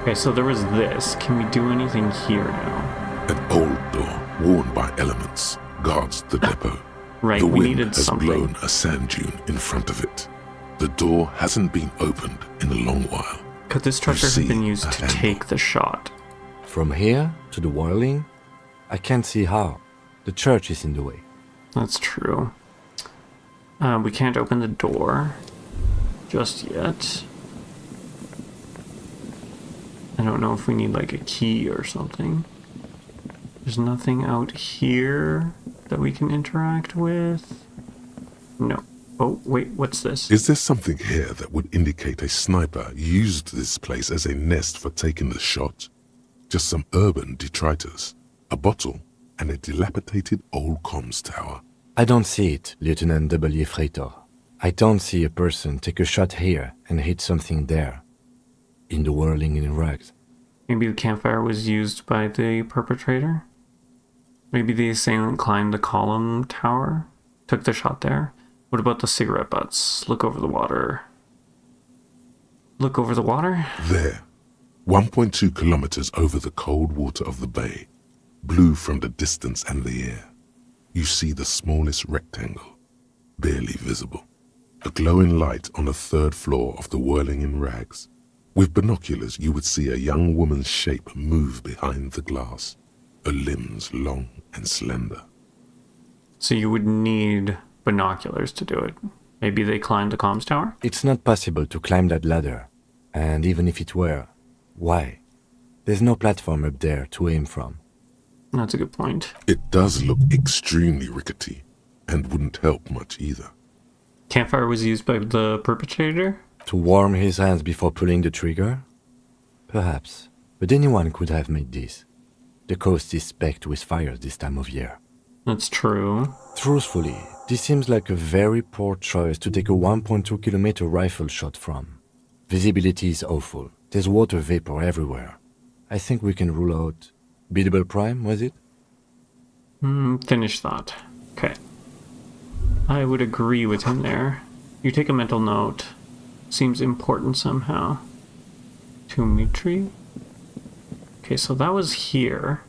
Okay, so there was this. Can we do anything here now? An old door, worn by elements, guards the depot. Right, The we wind needed has something. blown a sand dune in front of it. The door hasn't been opened in a long while. Could this treasure see have been used a to handle. take the shot? From here to the whirling, I can't see how. The church is in the way. That's true. We can't open the door just yet. I don't know if we need like a key or something. There's nothing out here that we can interact with. No. Oh, wait, what's this? Is there something here that would indicate a sniper used this place as a nest for taking the shot? Just some urban detritus, a bottle, and a dilapidated old comms tower. I don't see it, Lieutenant W. Freighter. I don't see a person take a shot here and hit something there. In the whirling in rags. Maybe the campfire was used by the perpetrator? Maybe the assailant climbed the column tower? Took the shot there? What about the cigarette butts? Look over the water. Look over the water? There, 1.2 kilometers over the cold water of the bay, blue from the distance and the air. You see the smallest rectangle, barely visible. A glowing light on the third floor of the whirling in rags. With binoculars, you would see a young woman's shape move behind the glass, her limbs long and slender. So you would need binoculars to do it. Maybe they climbed the comms tower? It's not possible to climb that ladder. And even if it were, why? There's no platform up there to aim from. That's a good point. It does look extremely rickety, and wouldn't help much either. Campfire was used by the perpetrator? To warm his hands before pulling the trigger? Perhaps. But anyone could have made this. The coast is specked with fires this time of year. That's true. Truthfully, this seems like a very poor choice to take a 1.2 kilometer rifle shot from. Visibility is awful. There's water vapor everywhere. I think we can rule out... Biddable Prime, was it? Finish thought. Okay. I would agree with him there. You take a mental note. Seems important somehow. To Mitri? Okay, so that was here.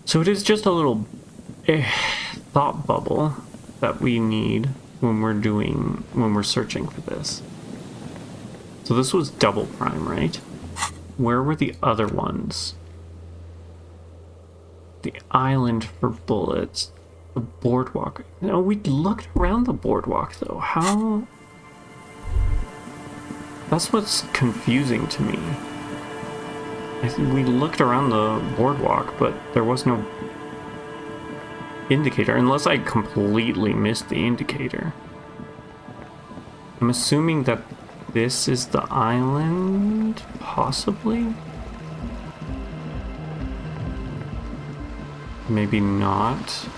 So it is just a little thought bubble that we need when we're searching for this. So this was double prime, right? Where were the other ones? The island for bullets. The boardwalk. No, we looked around the boardwalk though. How? That's what's confusing to me. I think we looked around the boardwalk, but there was no indicator, unless I completely missed the indicator. I'm assuming that this is the island, possibly? Maybe not.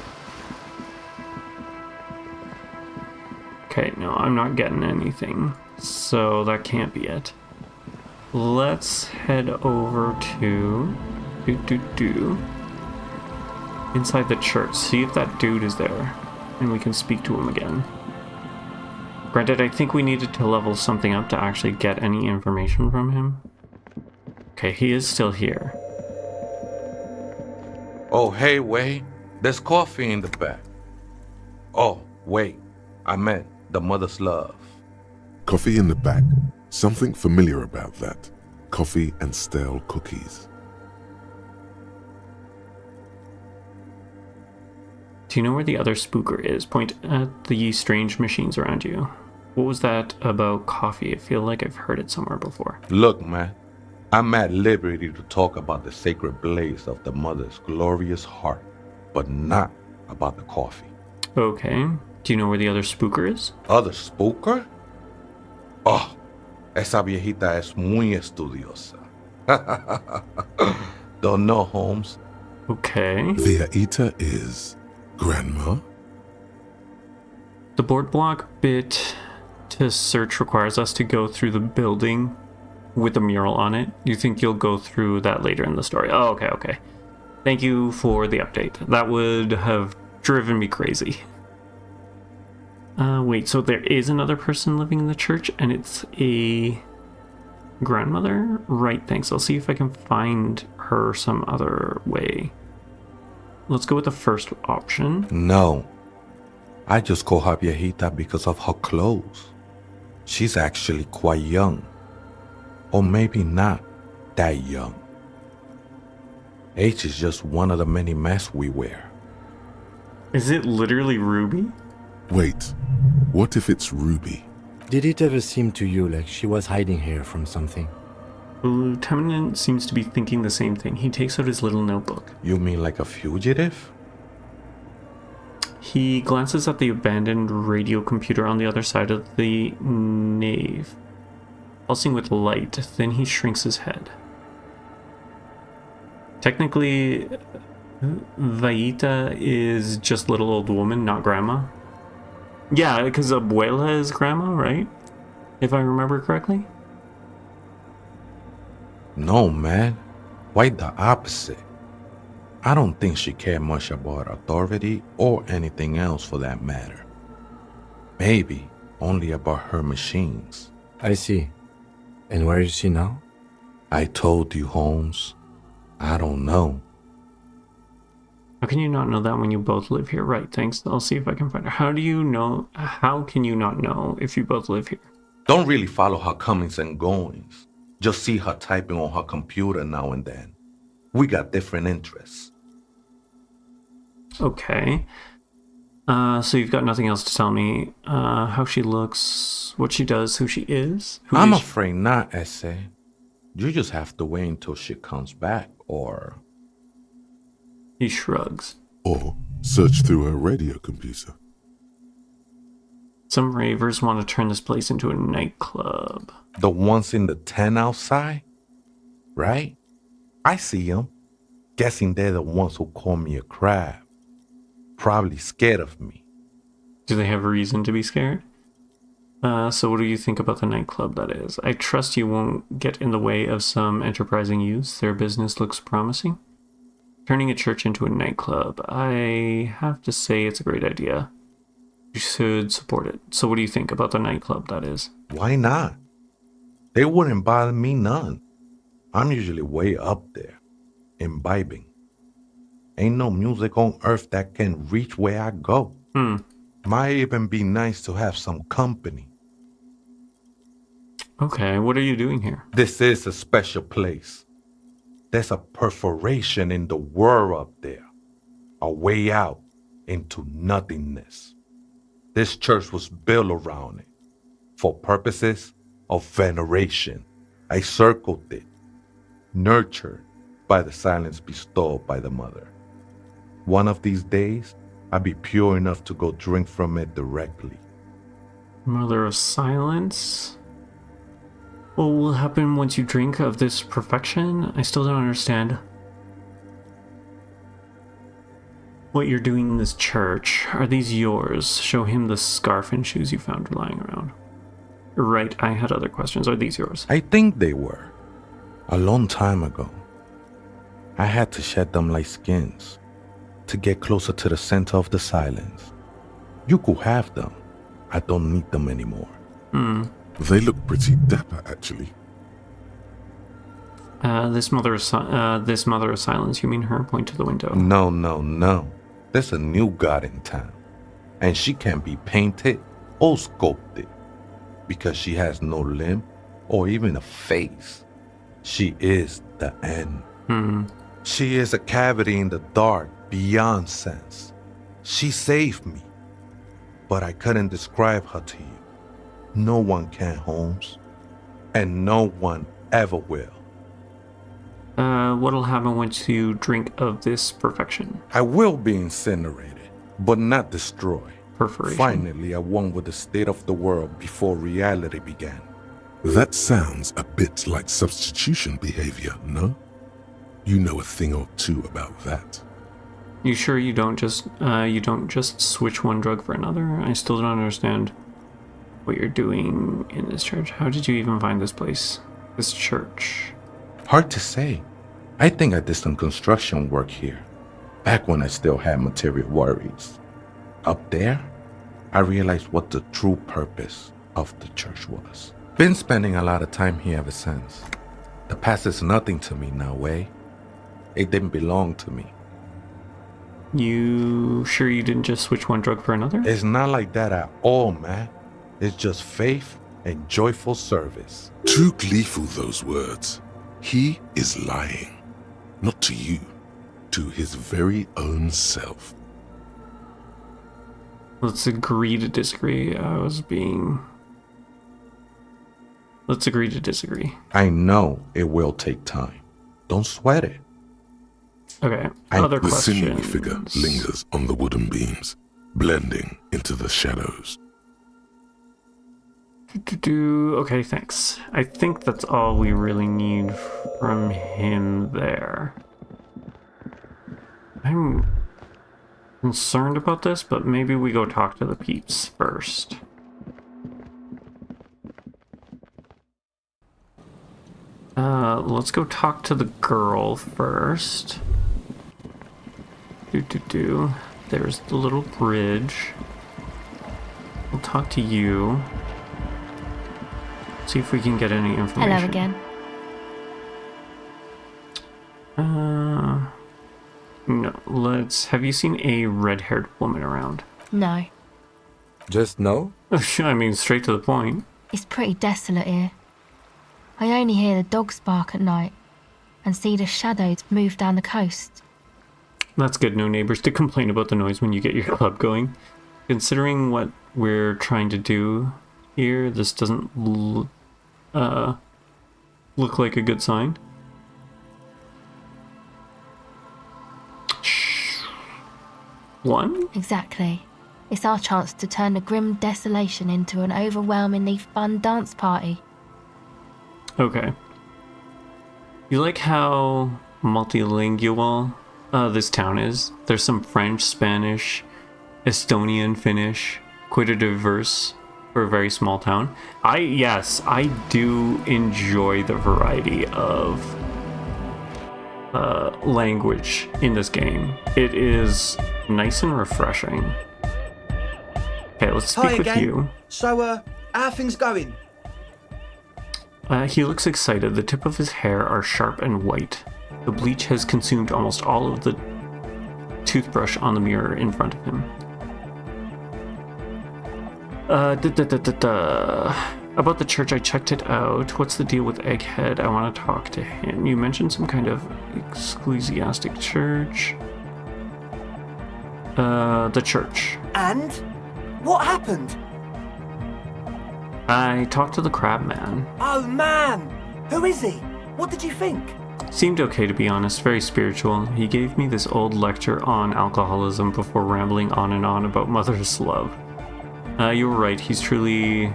Okay, no, I'm not getting anything, so that can't be it. Let's head over to inside the church, see if that dude is there, and we can speak to him again. Granted, I think we needed to level something up to actually get any information from him. Okay, he is still here. Oh, hey, wait. There's coffee in the back. Oh, wait. I meant the mother's love. Coffee in the back. Something familiar about that. Coffee and stale cookies. Do you know where the other spooker is? Point at the strange machines around you. What was that about coffee? I feel like I've heard it somewhere before. Look, man. I'm at liberty to talk about the sacred blaze of the mother's glorious heart, but not about the coffee. Okay. Do you know where the other spooker is? Other spooker? Oh, esa viejita es muy estudiosa. Don't know, Holmes. Okay. Viejita is grandma? The board block bit to search requires us to go through the building with a mural on it. You think you'll go through that later in the story? Oh, okay. Thank you for the update. That would have driven me crazy. Wait, so there is another person living in the church, and it's a grandmother? Right, thanks. I'll see if I can find her some other way. Let's go with the first option. No. I just call her viejita because of her clothes. She's actually quite young. Or maybe not that young. Age is just one of the many masks we wear. Is it literally Ruby? Wait, what if it's Ruby? Did it ever seem to you like she was hiding here from something? The lieutenant seems to be thinking the same thing. He takes out his little notebook. You mean like a fugitive? He glances at the abandoned radio computer on the other side of the nave. Pulsing with light, then he shrinks his head. Technically, Vaita is just little old woman, not grandma. Yeah, because Abuela is grandma, right? If I remember correctly? No, man. Quite the opposite. I don't think she cared much about authority or anything else for that matter. Maybe only about her machines. I see. And where is she now? I told you, Holmes. I don't know. How can you not know that when you both live here? Right, thanks. I'll see if I can find her. How can you not know if you both live here? Don't really follow her comings and goings. Just see her typing on her computer now and then. We got different interests. Okay. So you've got nothing else to tell me. How she looks, what she does, who she is? I'm afraid not, Essay. You just have to wait until she comes back, or... He shrugs. Or search through her radio computer. Some ravers want to turn this place into a nightclub. The ones in the tent outside? Right? I see them. Guessing they're the ones who call me a crab. Probably scared of me. Do they have a reason to be scared? So what do you think about the nightclub, that is? I trust you won't get in the way of some enterprising youths. Their business looks promising. Turning a church into a nightclub, I have to say it's a great idea. You should support it. So what do you think about the nightclub, that is? Why not? They wouldn't bother me none. I'm usually way up there, imbibing. Ain't no music on earth that can reach where I go. Might even be nice to have some company. Okay, what are you doing here? This is a special place. There's a perforation in the world up there. A way out into nothingness. This church was built around it. For purposes of veneration. I circled it. Nurtured by the silence bestowed by the mother. One of these days, I'll be pure enough to go drink from it directly. Mother of silence? What will happen once you drink of this perfection? I still don't understand what you're doing in this church. Are these yours? Show him the scarf and shoes you found lying around. Right, I had other questions. Are these yours? I think they were. A long time ago. I had to shed them like skins to get closer to the center of the silence. You could have them. I don't need them anymore. They look pretty dapper, actually. This mother of silence, you mean her? Point to the window. No. There's a new god in town. And she can't be painted or sculpted because she has no limb or even a face. She is the end. She is a cavity in the dark beyond sense. She saved me, but I couldn't describe her to you. No one can, Holmes, and no one ever will. What'll happen once you drink of this perfection? I will be incinerated, but not destroyed. Perforation. Finally, I won with the state of the world before reality began. That sounds a bit like substitution behavior, no? You know a thing or two about that. You sure you don't just switch one drug for another? I still don't understand what you're doing in this church. How did you even find this place? This church? Hard to say. I think I did some construction work here, back when I still had material worries. Up there, I realized what the true purpose of the church was. Been spending a lot of time here ever since. The past is nothing to me now, eh? It didn't belong to me. You sure you didn't just switch one drug for another? It's not like that at all, man. It's just faith and joyful service. Too gleeful, those words. He is lying. Not to you, to his very own self. Let's agree to disagree. Let's agree to disagree. I know it will take time. Don't sweat it. Okay, The sinewy figure lingers on the wooden beams, blending into the shadows. Okay, thanks. I think that's all we really need from him there. I'm concerned about this, but maybe we go talk to the peeps first. Let's go talk to the girl first. There's the little bridge. We'll talk to you. See if we can get any information. Hello again. No, have you seen a red-haired woman around? No. Just no? I mean, straight to the point. It's pretty desolate here. I only hear the dogs bark at night and see the shadows move down the coast. That's good, no neighbors to complain about the noise when you get your club going. Considering what we're trying to do here, this doesn't look like a good sign. One? Exactly. It's our chance to turn the grim desolation into an overwhelmingly fun dance party. Okay. You like how multilingual this town is? There's some French, Spanish, Estonian, Finnish, quite a diverse for a very small town. Yes, I do enjoy the variety of language in this game. It is nice and refreshing. Okay, let's speak with you. So, how are things going? He looks excited. The tip of his hair are sharp and white. The bleach has consumed almost all of the toothbrush on the mirror in front of him. About the church, I checked it out. What's the deal with Egghead? I want to talk to him. You mentioned some kind of ecclesiastic church. The church. And? What happened? I talked to the crab man. Oh man! Who is he? What did you think? Seemed okay, to be honest. Very spiritual. He gave me this old lecture on alcoholism before rambling on and on about mother's love. You were right. He's truly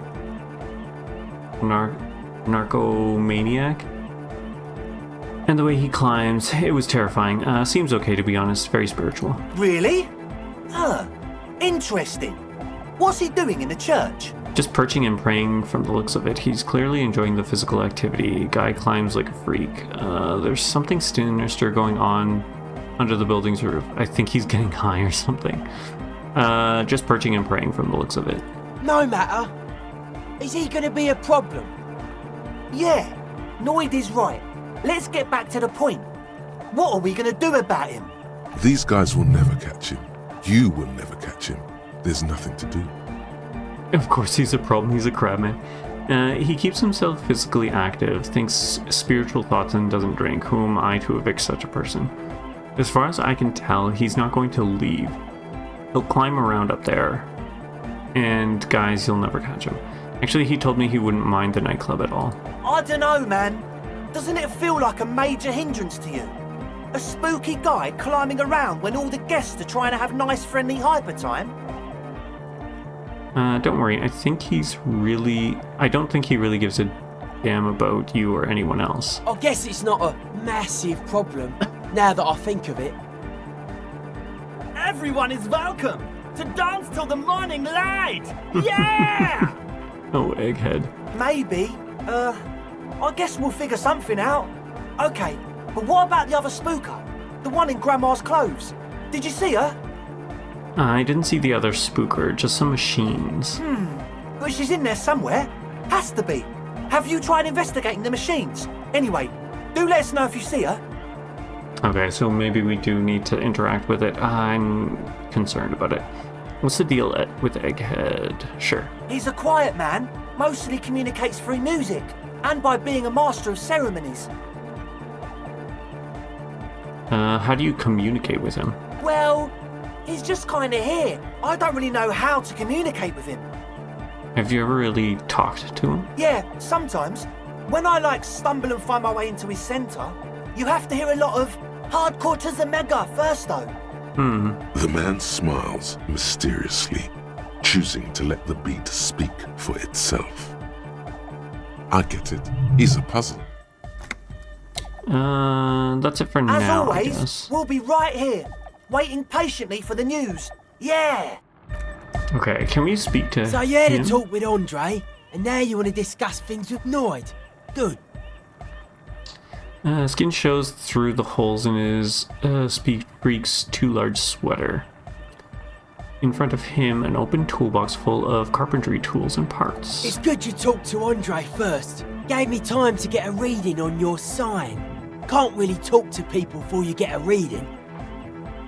narcomaniac. And the way he climbs, it was terrifying. Seems okay, to be honest. Very spiritual. Really? Interesting. What's he doing in the church? Just perching and praying from the looks of it. He's clearly enjoying the physical activity. Guy climbs like a freak. There's something sinister going on under the building's roof. I think he's getting high or something. Just perching and praying from the looks of it. No matter. Is he gonna be a problem? Yeah, Noid is right. Let's get back to the point. What are we gonna do about him? These guys will never catch him. You will never catch him. There's nothing to do. Of course he's a problem, he's a crabman. He keeps himself physically active, thinks spiritual thoughts and doesn't drink. Who am I to evict such a person? As far as I can tell, he's not going to leave. He'll climb around up there. And guys, you'll never catch him. Actually, he told me he wouldn't mind the nightclub at all. I dunno, man. Doesn't it feel like a major hindrance to you? A spooky guy climbing around when all the guests are trying to have nice friendly hyper time? Don't worry, I don't think he really gives a damn about you or anyone else. I guess it's not a massive problem, now that I think of it. Everyone is welcome to dance till the morning light! Yeah! Oh, Egghead. Maybe. I guess we'll figure something out. Okay, but what about the other spooker? The one in Grandma's clothes? Did you see her? I didn't see the other spooker, just some machines. But she's in there somewhere. Has to be. Have you tried investigating the machines? Anyway, do let us know if you see her. Okay, so maybe we do need to interact with it. I'm concerned about it. What's the deal with Egghead? Sure. He's a quiet man, mostly communicates through music, and by being a master of ceremonies. How do you communicate with him? Well, he's just kinda here. I don't really know how to communicate with him. Have you ever really talked to him? Yeah, sometimes. When I stumble and find my way into his centre, you have to hear a lot of hardcore to the mega first though. The man smiles mysteriously, choosing to let the beat speak for itself. I get it. He's a puzzle. That's it for As now, I always, guess. we'll be right here, waiting patiently for the news. Yeah! Okay, can we speak to So you had him? a talk with Andre, and now you want to discuss things with Noid. Good. Skin shows through the holes in his Freak's too large sweater. In front of him, an open toolbox full of carpentry tools and parts. It's good you talked to Andre first. Gave me time to get a reading on your sign. Can't really talk to people before you get a reading.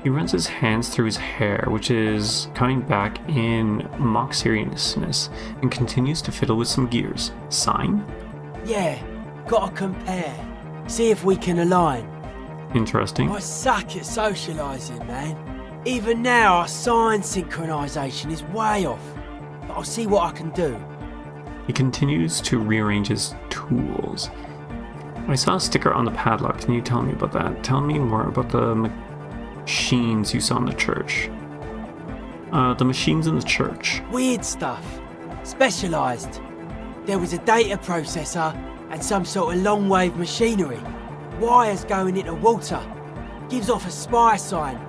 He runs his hands through his hair, which is coming back in mock seriousness, and continues to fiddle with some gears. Sign? Yeah, gotta compare. See if we can align. Interesting. I suck at socialising, man. Even now, our sign synchronisation is way off. But I'll see what I can do. He continues to rearrange his tools. I saw a sticker on the padlock. Can you tell me about that? Tell me more about the machines you saw in the church. The machines in the church. Weird stuff. Specialised. There was a data processor and some sort of long-wave machinery. Wires going into water. Gives off a spy sign.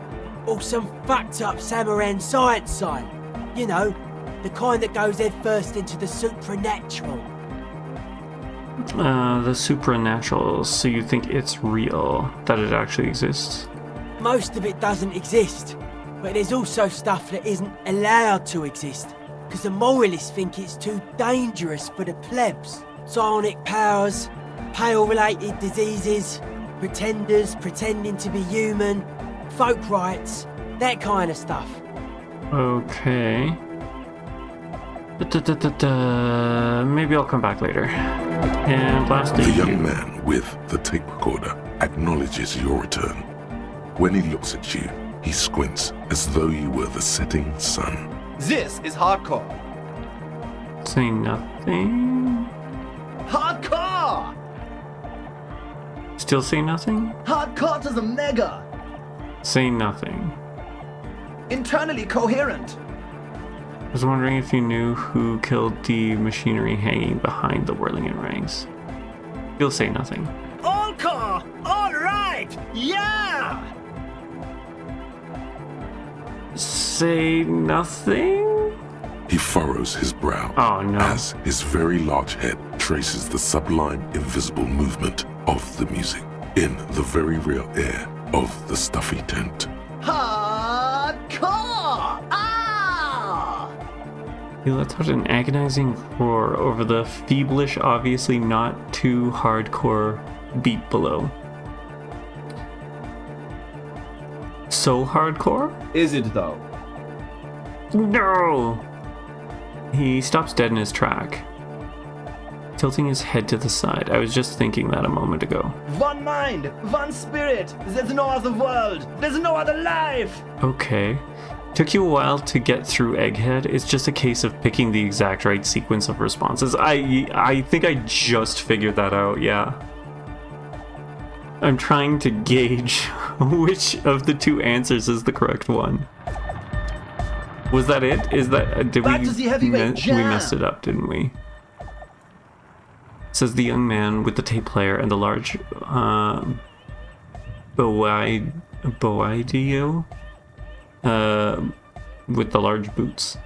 Or some fucked up Samaran science sign. You know, the kind that goes head first into the supernatural. The supernatural, so you think it's real, that it actually exists? Most of it doesn't exist, but there's also stuff that isn't allowed to exist, because the moralists think it's too dangerous for the plebs. Psionic powers, pale-related diseases, pretenders pretending to be human, folk rights, that kind of stuff. Okay. Maybe I'll come back later. And lastly, The young man with the tape recorder acknowledges your return. When he looks at you, he squints as though you were the setting sun. This is hardcore. say nothing. Hardcore! Still say nothing? Hardcore to the mega! Say nothing. Internally coherent. I was wondering if you knew who killed the machinery hanging behind the whirling in ranks. You'll say nothing. All core! All right! Yeah! Say nothing? He furrows his brow Oh no. as his very large head traces the sublime, invisible movement of the music in the very real air of the stuffy tent. Hardcore! Ah! He lets out an agonizing roar over the feeblish, obviously not too hardcore beat below. So hardcore? Is it though? No! He stops dead in his track, tilting his head to the side. I was just thinking that a moment ago. One mind, one spirit. There's no other world. There's no other life. Okay. Took you a while to get through Egghead. It's just a case of picking the exact right sequence of responses. I think I just figured that out, yeah. I'm trying to gauge which of the two answers is the correct one. Was that it? Is that Back to the heavyweight we jam. messed it up, didn't we? Says the young man with the tape player and the large boidio with the large boots.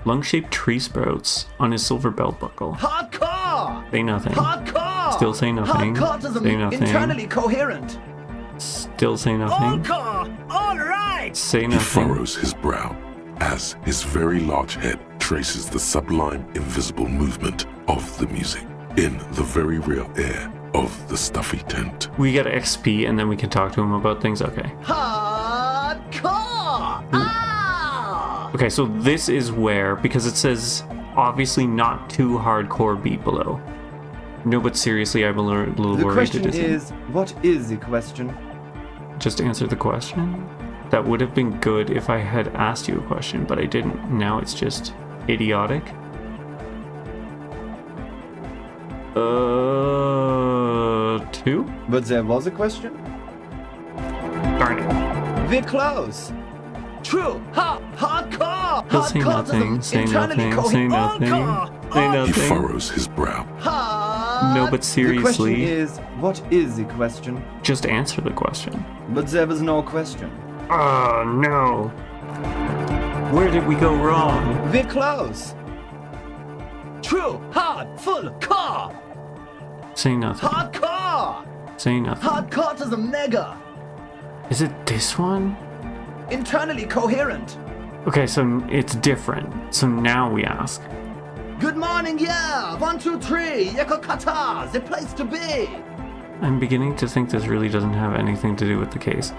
Lung-shaped tree sprouts on his silver belt buckle. Hardcore! Say nothing. Hardcore! Still say nothing. Hardcore Say nothing. internally coherent. Still say nothing. Hardcore! All right! Say He nothing. furrows his brow as his very large head traces the sublime invisible movement of the music in the very real air of the stuffy tent. We get XP and then we can talk to him about things. Okay. Hardcore! Ah! Okay, so this is where, because it says obviously not too hardcore beat below. No, but seriously, I'm a little The worried. question it isn't. is, what is the question? Just answer the question. That would have been good if I had asked you a question, but I didn't. Now it's just idiotic. 2? But there was a question? Darn it. We're close. True. Hardcore. He'll say nothing, say nothing, say nothing, say He nothing. furrows his brow. No, but The question seriously, is, what is the question? just answer the question. But there was no question. Oh, no. Where did we go wrong? We're close. True. Hard. Full. Core. Say nothing. Hardcore. Say nothing. Hardcore to the mega. Is it this one? Internally coherent. Okay, so it's different. So now we ask. Good morning, yeah. 1, 2, 3. Yeko Kata. The place to be. I'm beginning to think this really doesn't have anything to do with the case.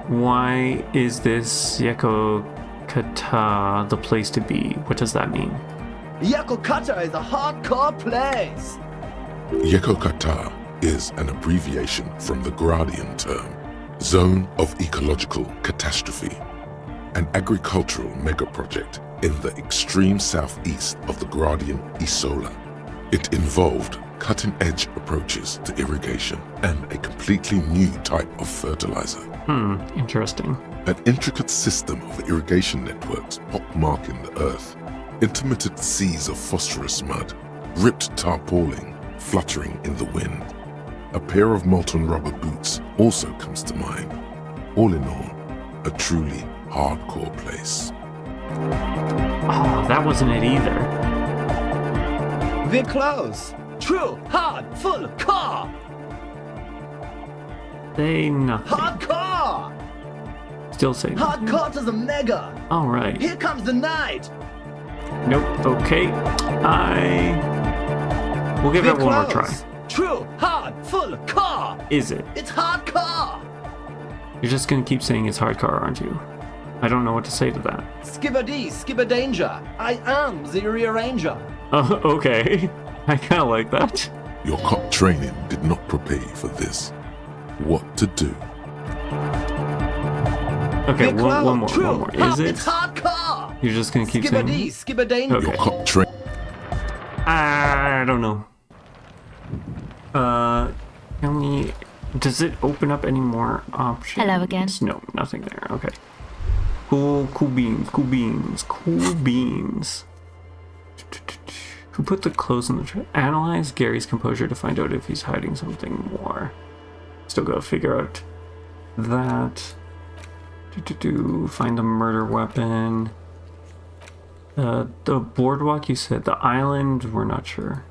Why is this Yeko Kata the place to be? What does that mean? Yeko Kata is a hardcore place. Yekokata is an abbreviation from the Gradian term, Zone of Ecological Catastrophe, an agricultural megaproject in the extreme southeast of the Gradian Isola. It involved cutting-edge approaches to irrigation and a completely new type of fertilizer. Interesting. An intricate system of irrigation networks pockmarking the earth, intermittent seas of phosphorus mud, ripped tarpaulin fluttering in the wind. A pair of molten rubber boots also comes to mind. All in all, a truly hardcore place. Oh, that wasn't it either. We're close. True. Hard. Full. Core. Say nothing. Hardcore. Still say nothing. Hardcore to the mega. All right. Here comes the night. Nope. Okay. We'll give We're it one more try. close. True. Hard. Full. Core. Is it? It's hardcore. You're just gonna keep saying it's hardcore, aren't you? I don't know what to say to that. Skibber-dee, skibber-danger. I am the rearranger. Okay. I kind of like that. Your cop training did not prepare you for this. What to do? Okay, We're one close. more, True. one more. Is it? It's hardcore. You're just gonna keep saying Skibber-dee, it? skibber-danger. Okay. Your cop training. I don't know. Can we... Does it open up any more options? Hello again. No, nothing there. Okay. Cool beans, cool beans, cool beans. Who put the clothes in the trash? Analyze Gary's composure to find out if he's hiding something more. Still gotta figure out that. Find the murder weapon. The boardwalk, you said. The island, we're not sure.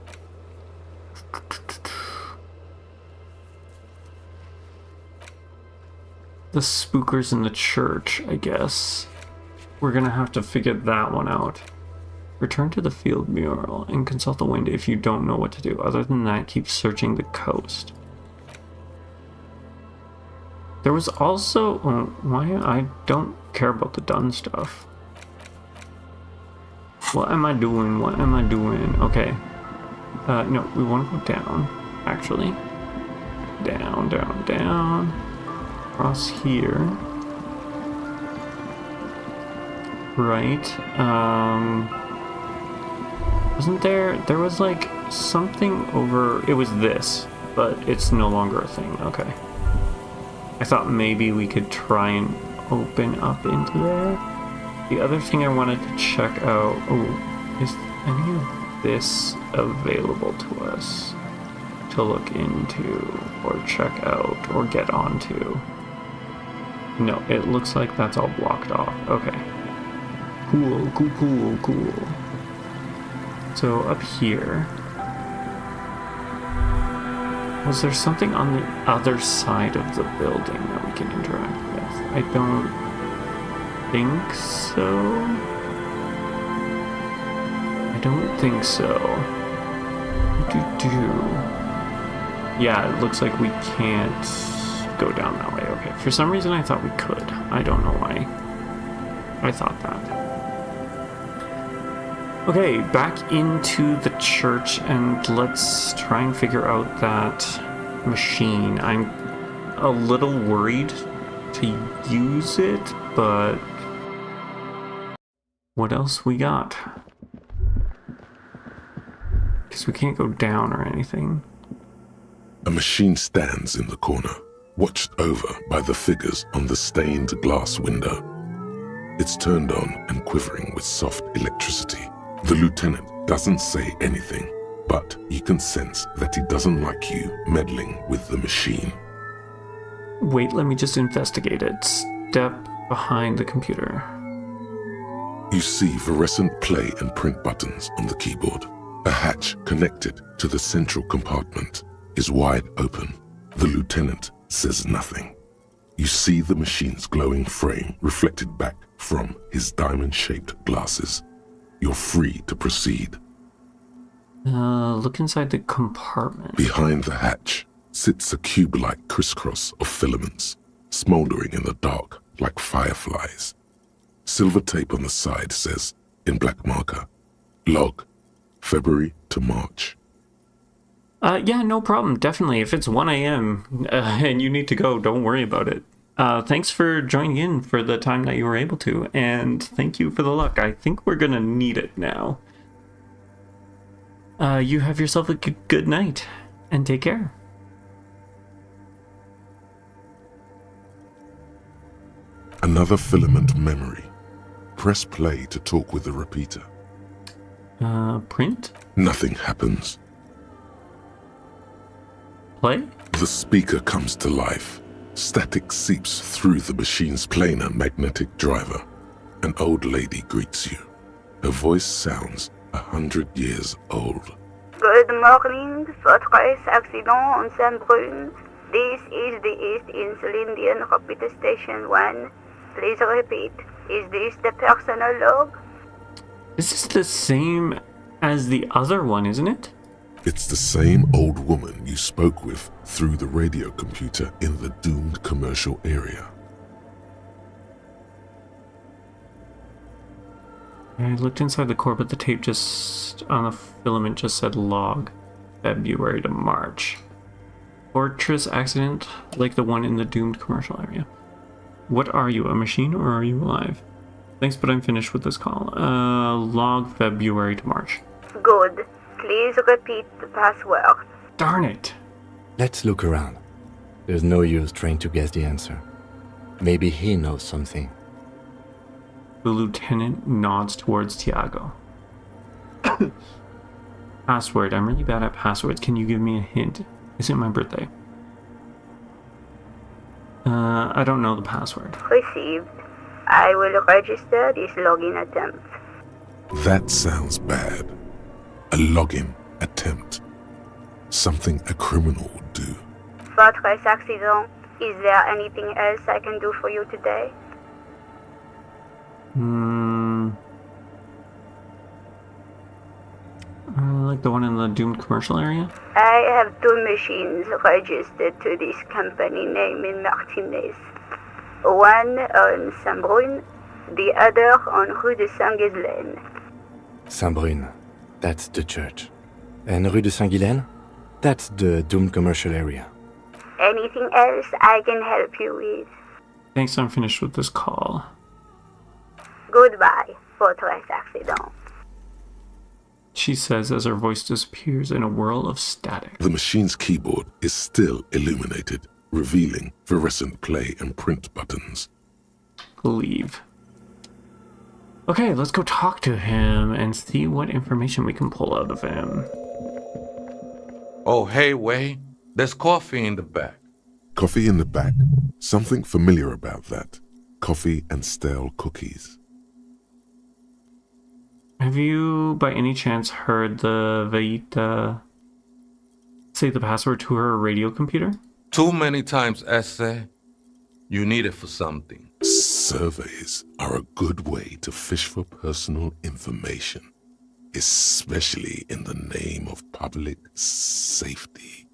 The spookers in the church, I guess. We're gonna have to figure that one out. Return to the field mural and consult the wind if you don't know what to do. Other than that, keep searching the coast. There was also... why? I don't care about the done stuff. What am I doing? What am I doing? Okay. No, we want to go down, actually. Down, down, down. Across here. Right. Wasn't there... There was like something over... It was this. but it's no longer a thing. Okay. I thought maybe we could try and open up into there. The other thing I wanted to check out... Oh, is any of this available to us to look into or check out or get onto? No, it looks like that's all blocked off. Okay. Cool. So up here... Was there something on the other side of the building that we can interact with? I don't think so. Yeah, it looks like we can't go down that way. Okay, for some reason I thought we could. I don't know why I thought that. Okay, back into the church, and let's try and figure out that machine. I'm a little worried to use it, but what else we got? Because we can't go down or anything. A machine stands in the corner, watched over by the figures on the stained glass window. It's turned on and quivering with soft electricity. The lieutenant doesn't say anything, but you can sense that he doesn't like you meddling with the machine. Wait, let me just investigate it. Step behind the computer. You see fluorescent play and print buttons on the keyboard. A hatch connected to the central compartment is wide open. The lieutenant says nothing. You see the machine's glowing frame reflected back from his diamond-shaped glasses. You're free to proceed. Look inside the compartment. Behind the hatch sits a cube-like crisscross of filaments, smoldering in the dark like fireflies. Silver tape on the side says, in black marker, log, February to March. Yeah, no problem. Definitely. If it's 1 a.m. And you need to go, don't worry about it. Thanks for joining in for the time that you were able to, and thank you for the luck. I think we're gonna need it now. You have yourself a good night, and take care. Another filament memory. Press play to talk with the repeater. Print? Nothing happens. Play? The speaker comes to life. Static seeps through the machine's planar magnetic driver. An old lady greets you. Her voice sounds 100 years old. Good morning, Fortress Accident on Saint-Brun. This is the East Insulindian Repeater Station 1. Please repeat. Is this the personal log? This is the same as the other one, isn't it? It's the same old woman you spoke with through the radio computer in the doomed commercial area. I looked inside the core, but the tape just on the filament just said log, February to March. Fortress accident like the one in the doomed commercial area. What are you, a machine or are you alive? Thanks, but I'm finished with this call. Log February to March. Good. Please repeat the password. Darn it. Let's look around. There's no use trying to guess the answer. Maybe he knows something. The lieutenant nods towards Tiago. Password. I'm really bad at passwords. Can you give me a hint? Is it my birthday? I don't know the password. Received. I will register this login attempt. That sounds bad. A login attempt. Something a criminal would do. Fortress Accident, is there anything else I can do for you today? Like the one in the doomed commercial area? I have 2 machines registered to this company name in Martinez. One on Saint-Brun, the other on Rue de Saint-Ghislaine. Saint-Brun, that's the church. And Rue de Saint-Ghislaine? That's the doomed commercial area. Anything else I can help you with? Thanks, I'm finished with this call. Goodbye, Fortress Accident. she says as her voice disappears in a whirl of static. The machine's keyboard is still illuminated, revealing fluorescent play and print buttons. Leave. Okay, let's go talk to him and see what information we can pull out of him. Oh, hey, Wei. There's coffee in the back. Coffee in the back. Something familiar about that. Coffee and stale cookies. Have you, by any chance, heard the Veita say the password to her radio computer? Too many times, Esse. You need it for something. Surveys are a good way to fish for personal information, especially in the name of public safety.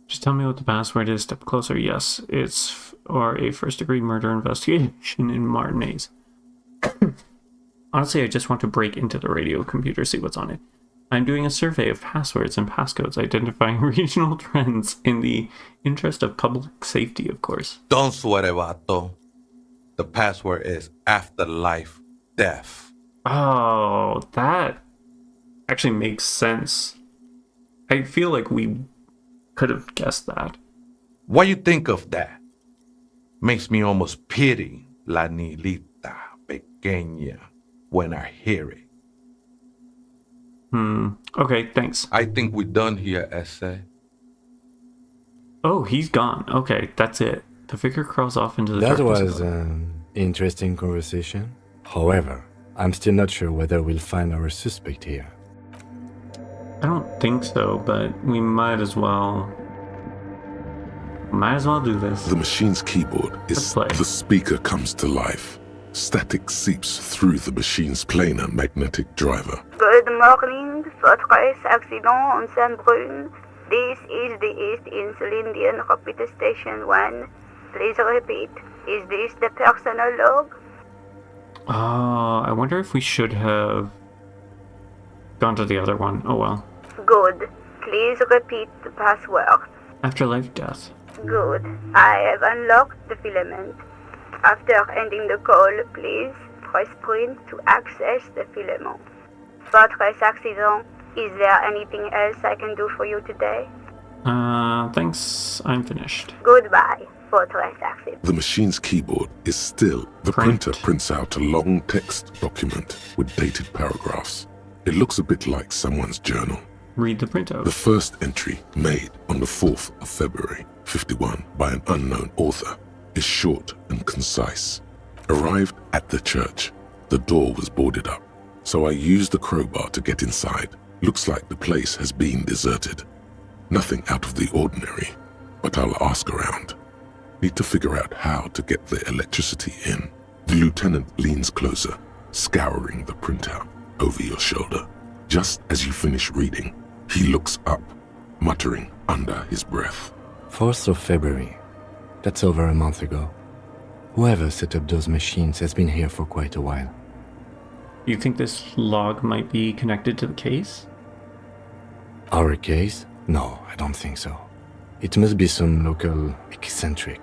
Just tell me what the password is. Step closer. Yes, it's for a first-degree murder investigation in Martinez. Honestly, I just want to break into the radio computer, see what's on it. I'm doing a survey of passwords and passcodes, identifying regional trends in the interest of public safety, of course. Don't sweat it, vato. The password is afterlife death. Oh, that actually makes sense. I feel like we could have guessed that. What you think of that? Makes me almost pity la niñita pequeña when I hear it. Okay, thanks. I think we're done here, Esse. Oh, he's gone. Okay, that's it. The figure crawls off into the That darkness. was an interesting conversation. However, I'm still not sure whether we'll find our suspect here. I don't think so, but we might as well. Might as well do this. The machine's keyboard is... Let's play. The speaker comes to life. Static seeps through the machine's planar magnetic driver. Good morning, Fortress Accident on Saint-Brun. This is the East Insulindian Repeater Station 1. Please repeat. Is this the personal log? I wonder if we should have gone to the other one. Oh well. Good. Please repeat the password. Afterlife death. Good. I have unlocked the filament. After ending the call, please press print to access the filament. Fortress Accident, is there anything else I can do for you today? Thanks. I'm finished. Goodbye, Fortress Accident. The machine's keyboard is still... The printer prints out a long text document with dated paragraphs. It looks a bit like someone's journal. Read the printout. The first entry, made on the 4th of February, 51, by an unknown author, is short and concise. Arrived at the church. The door was boarded up, so I used the crowbar to get inside. Looks like the place has been deserted. Nothing out of the ordinary, but I'll ask around. Need to figure out how to get the electricity in. The lieutenant leans closer, scouring the printout over your shoulder. Just as you finish reading, he looks up, muttering under his breath. 4th of February. That's over a month ago. Whoever set up those machines has been here for quite a while. You think this log might be connected to the case? Our case? No, I don't think so. It must be some local eccentric.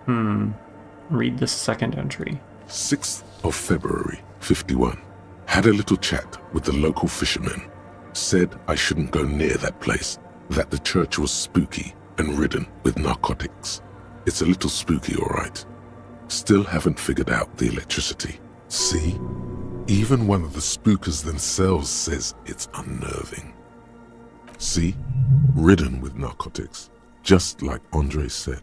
Read the second entry. 6th of February, 51. Had a little chat with the local fishermen. Said I shouldn't go near that place, that the church was spooky and ridden with narcotics. It's a little spooky, all right. Still haven't figured out the electricity. See? Even one of the spookers themselves says it's unnerving. See? Ridden with narcotics. Just like Andre said.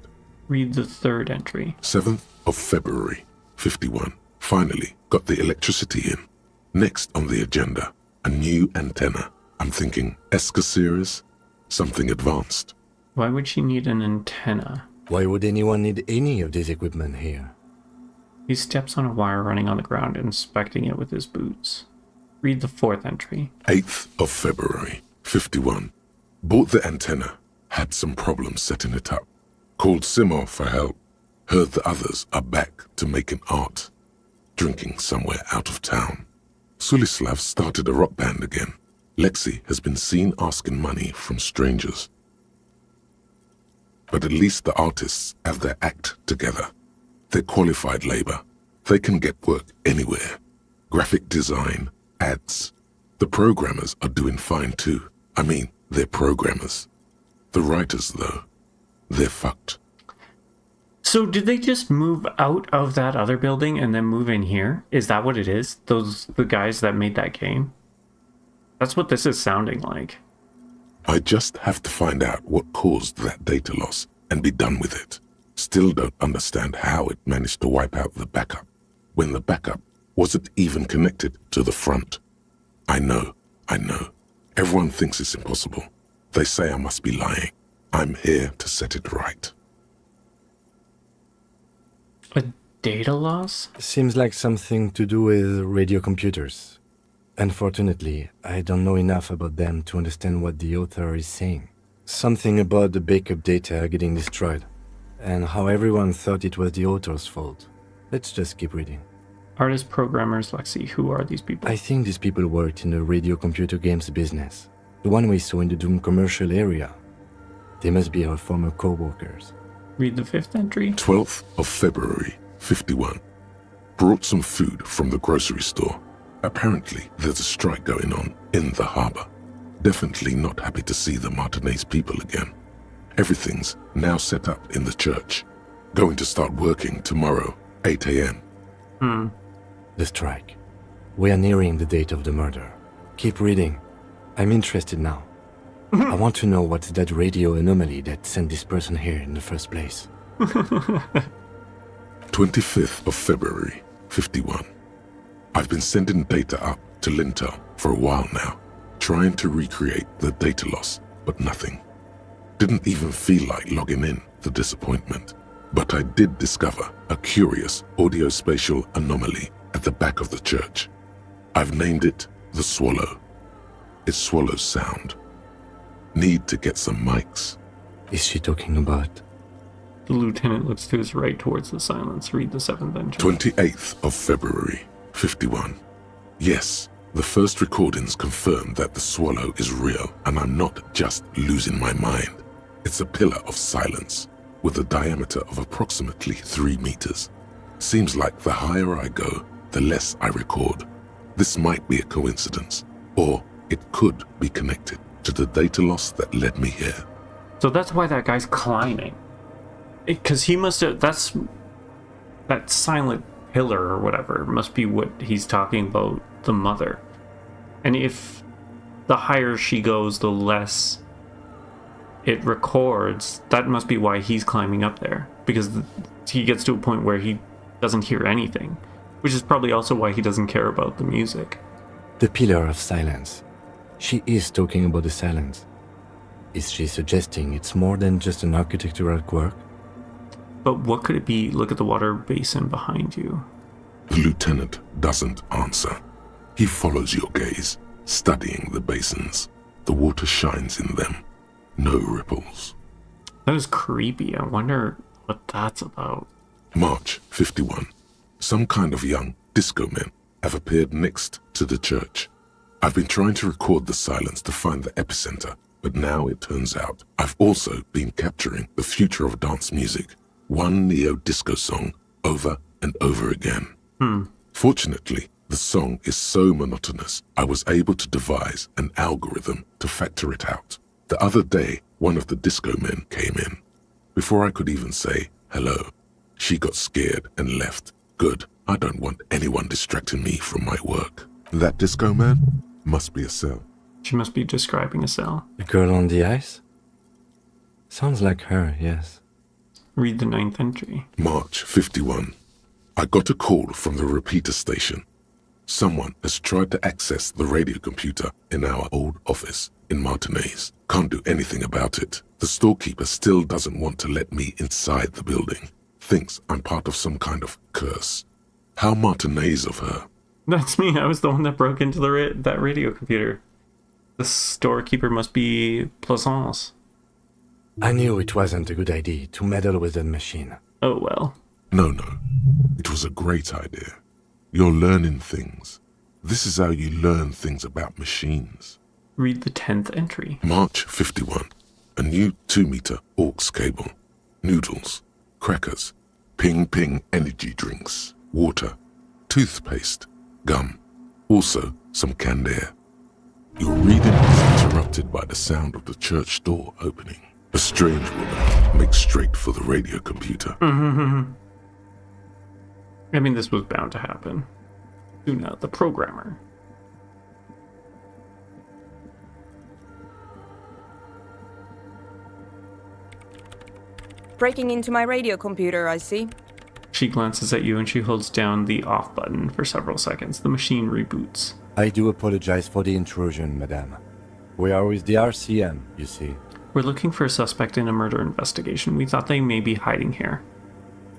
Read the third entry. 7th of February, 51. Finally got the electricity in. Next on the agenda, a new antenna. I'm thinking Esca series, something advanced. Why would she need an antenna? Why would anyone need any of this equipment here? He steps on a wire running on the ground, inspecting it with his boots. Read the fourth entry. 8th of February, 51. Bought the antenna. Had some problems setting it up. Called Simo for help. Heard the others are back to making art. Drinking somewhere out of town. Sulislav started a rock band again. Lexi has been seen asking money from strangers. But at least the artists have their act together. They're qualified labor. They can get work anywhere. Graphic design, ads, The programmers are doing fine too. I mean, they're programmers. The writers, though, they're fucked. So did they just move out of that other building and then move in here? Is that what it is? The guys that made that game? That's what this is sounding like. I just have to find out what caused that data loss and be done with it. Still don't understand how it managed to wipe out the backup, when the backup wasn't even connected to the front. I know. Everyone thinks it's impossible. They say I must be lying. I'm here to set it right. A data loss? Seems like something to do with radio computers. Unfortunately, I don't know enough about them to understand what the author is saying. Something about the backup data getting destroyed, and how everyone thought it was the author's fault. Let's just keep reading. Artists, programmers, Lexi, who are these people? I think these people worked in the radio computer games business. The one we saw in the Doom commercial area. They must be our former co-workers. Read the 5th entry. 12th of February, 51. Brought some food from the grocery store. Apparently, there's a strike going on in the harbor. Definitely not happy to see the Martinez people again. Everything's now set up in the church. Going to start working tomorrow, 8 a.m. The strike. We are nearing the date of the murder. Keep reading. I'm interested now. I want to know what's that radio anomaly that sent this person here in the first place. 25th of February, 51. I've been sending data up to Lintel for a while now, trying to recreate the data loss, but nothing. Didn't even feel like logging in, the disappointment. But I did discover a curious audio-spatial anomaly at the back of the church. I've named it the Swallow. It swallows sound. Need to get some mics. Is she talking about? The lieutenant looks to his right towards the silence. Read the 7th entry. 28th of February, 51. Yes, the first recordings confirm that the Swallow is real, and I'm not just losing my mind. It's a pillar of silence, with a diameter of approximately 3 meters. Seems like the higher I go, the less I record. This might be a coincidence, or it could be connected to the data loss that led me here. So that's why that guy's climbing. Because he must have... That silent pillar or whatever must be what he's talking about, the mother. And if the higher she goes, the less it records, that must be why he's climbing up there. Because he gets to a point where he doesn't hear anything. Which is probably also why he doesn't care about the music. The pillar of silence. She is talking about the silence. Is she suggesting it's more than just an architectural quirk? But what could it be? Look at the water basin behind you. The lieutenant doesn't answer. He follows your gaze, studying the basins. The water shines in them. No ripples. That is creepy. I wonder what that's about. March 51. Some kind of young disco men have appeared next to the church. I've been trying to record the silence to find the epicenter, but now it turns out I've also been capturing the future of dance music, one neo-disco song over and over again. Fortunately, the song is so monotonous, I was able to devise an algorithm to factor it out. The other day, one of the disco men came in. Before I could even say hello, she got scared and left. Good, I don't want anyone distracting me from my work. That disco man must be a cell. She must be describing a cell. The girl on the ice? Sounds like her, yes. Read the 9th entry. March 51. I got a call from the repeater station. Someone has tried to access the radio computer in our old office in Martinez. Can't do anything about it. The storekeeper still doesn't want to let me inside the building. Thinks I'm part of some kind of curse. How Martinez of her. That's me. I was the one that broke into that radio computer. The storekeeper must be Plaisance. I knew it wasn't a good idea to meddle with that machine. Oh well. No. It was a great idea. You're learning things. This is how you learn things about machines. Read the 10th entry. March 51. A new 2-meter aux cable. Noodles. Crackers. Ping energy drinks. Water. Toothpaste. Gum. Also some canned air. Your reading is interrupted by the sound of the church door opening. A strange woman makes straight for the radio computer. I mean, this was bound to happen. Una, the programmer. Breaking into my radio computer, I see. She glances at you and she holds down the off button for several seconds. The machine reboots. I do apologize for the intrusion, madame. We are with the RCM, you see. We're looking for a suspect in a murder investigation. We thought they may be hiding here.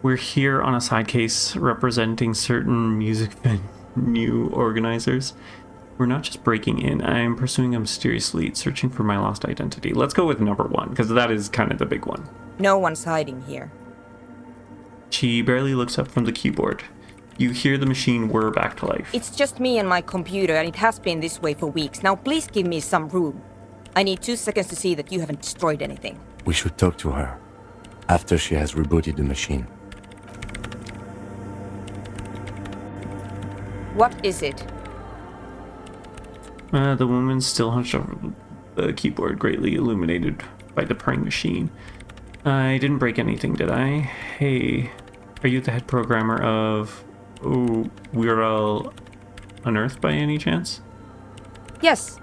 We're here on a side case representing certain music venue organizers. We're not just breaking in. I am pursuing a mysterious lead, searching for my lost identity. Let's go with number one, because that is kind of the big one. No one's hiding here. She barely looks up from the keyboard. You hear the machine whir back to life. It's just me and my computer, and it has been this way for weeks. Now please give me some room. I need 2 seconds to see that you haven't destroyed anything. We should talk to her after she has rebooted the machine. What is it? The woman's still hunched over the keyboard, greatly illuminated by the purring machine. I didn't break anything, did I? Hey, are you the head programmer of We're All Unearthed by any chance? Yes.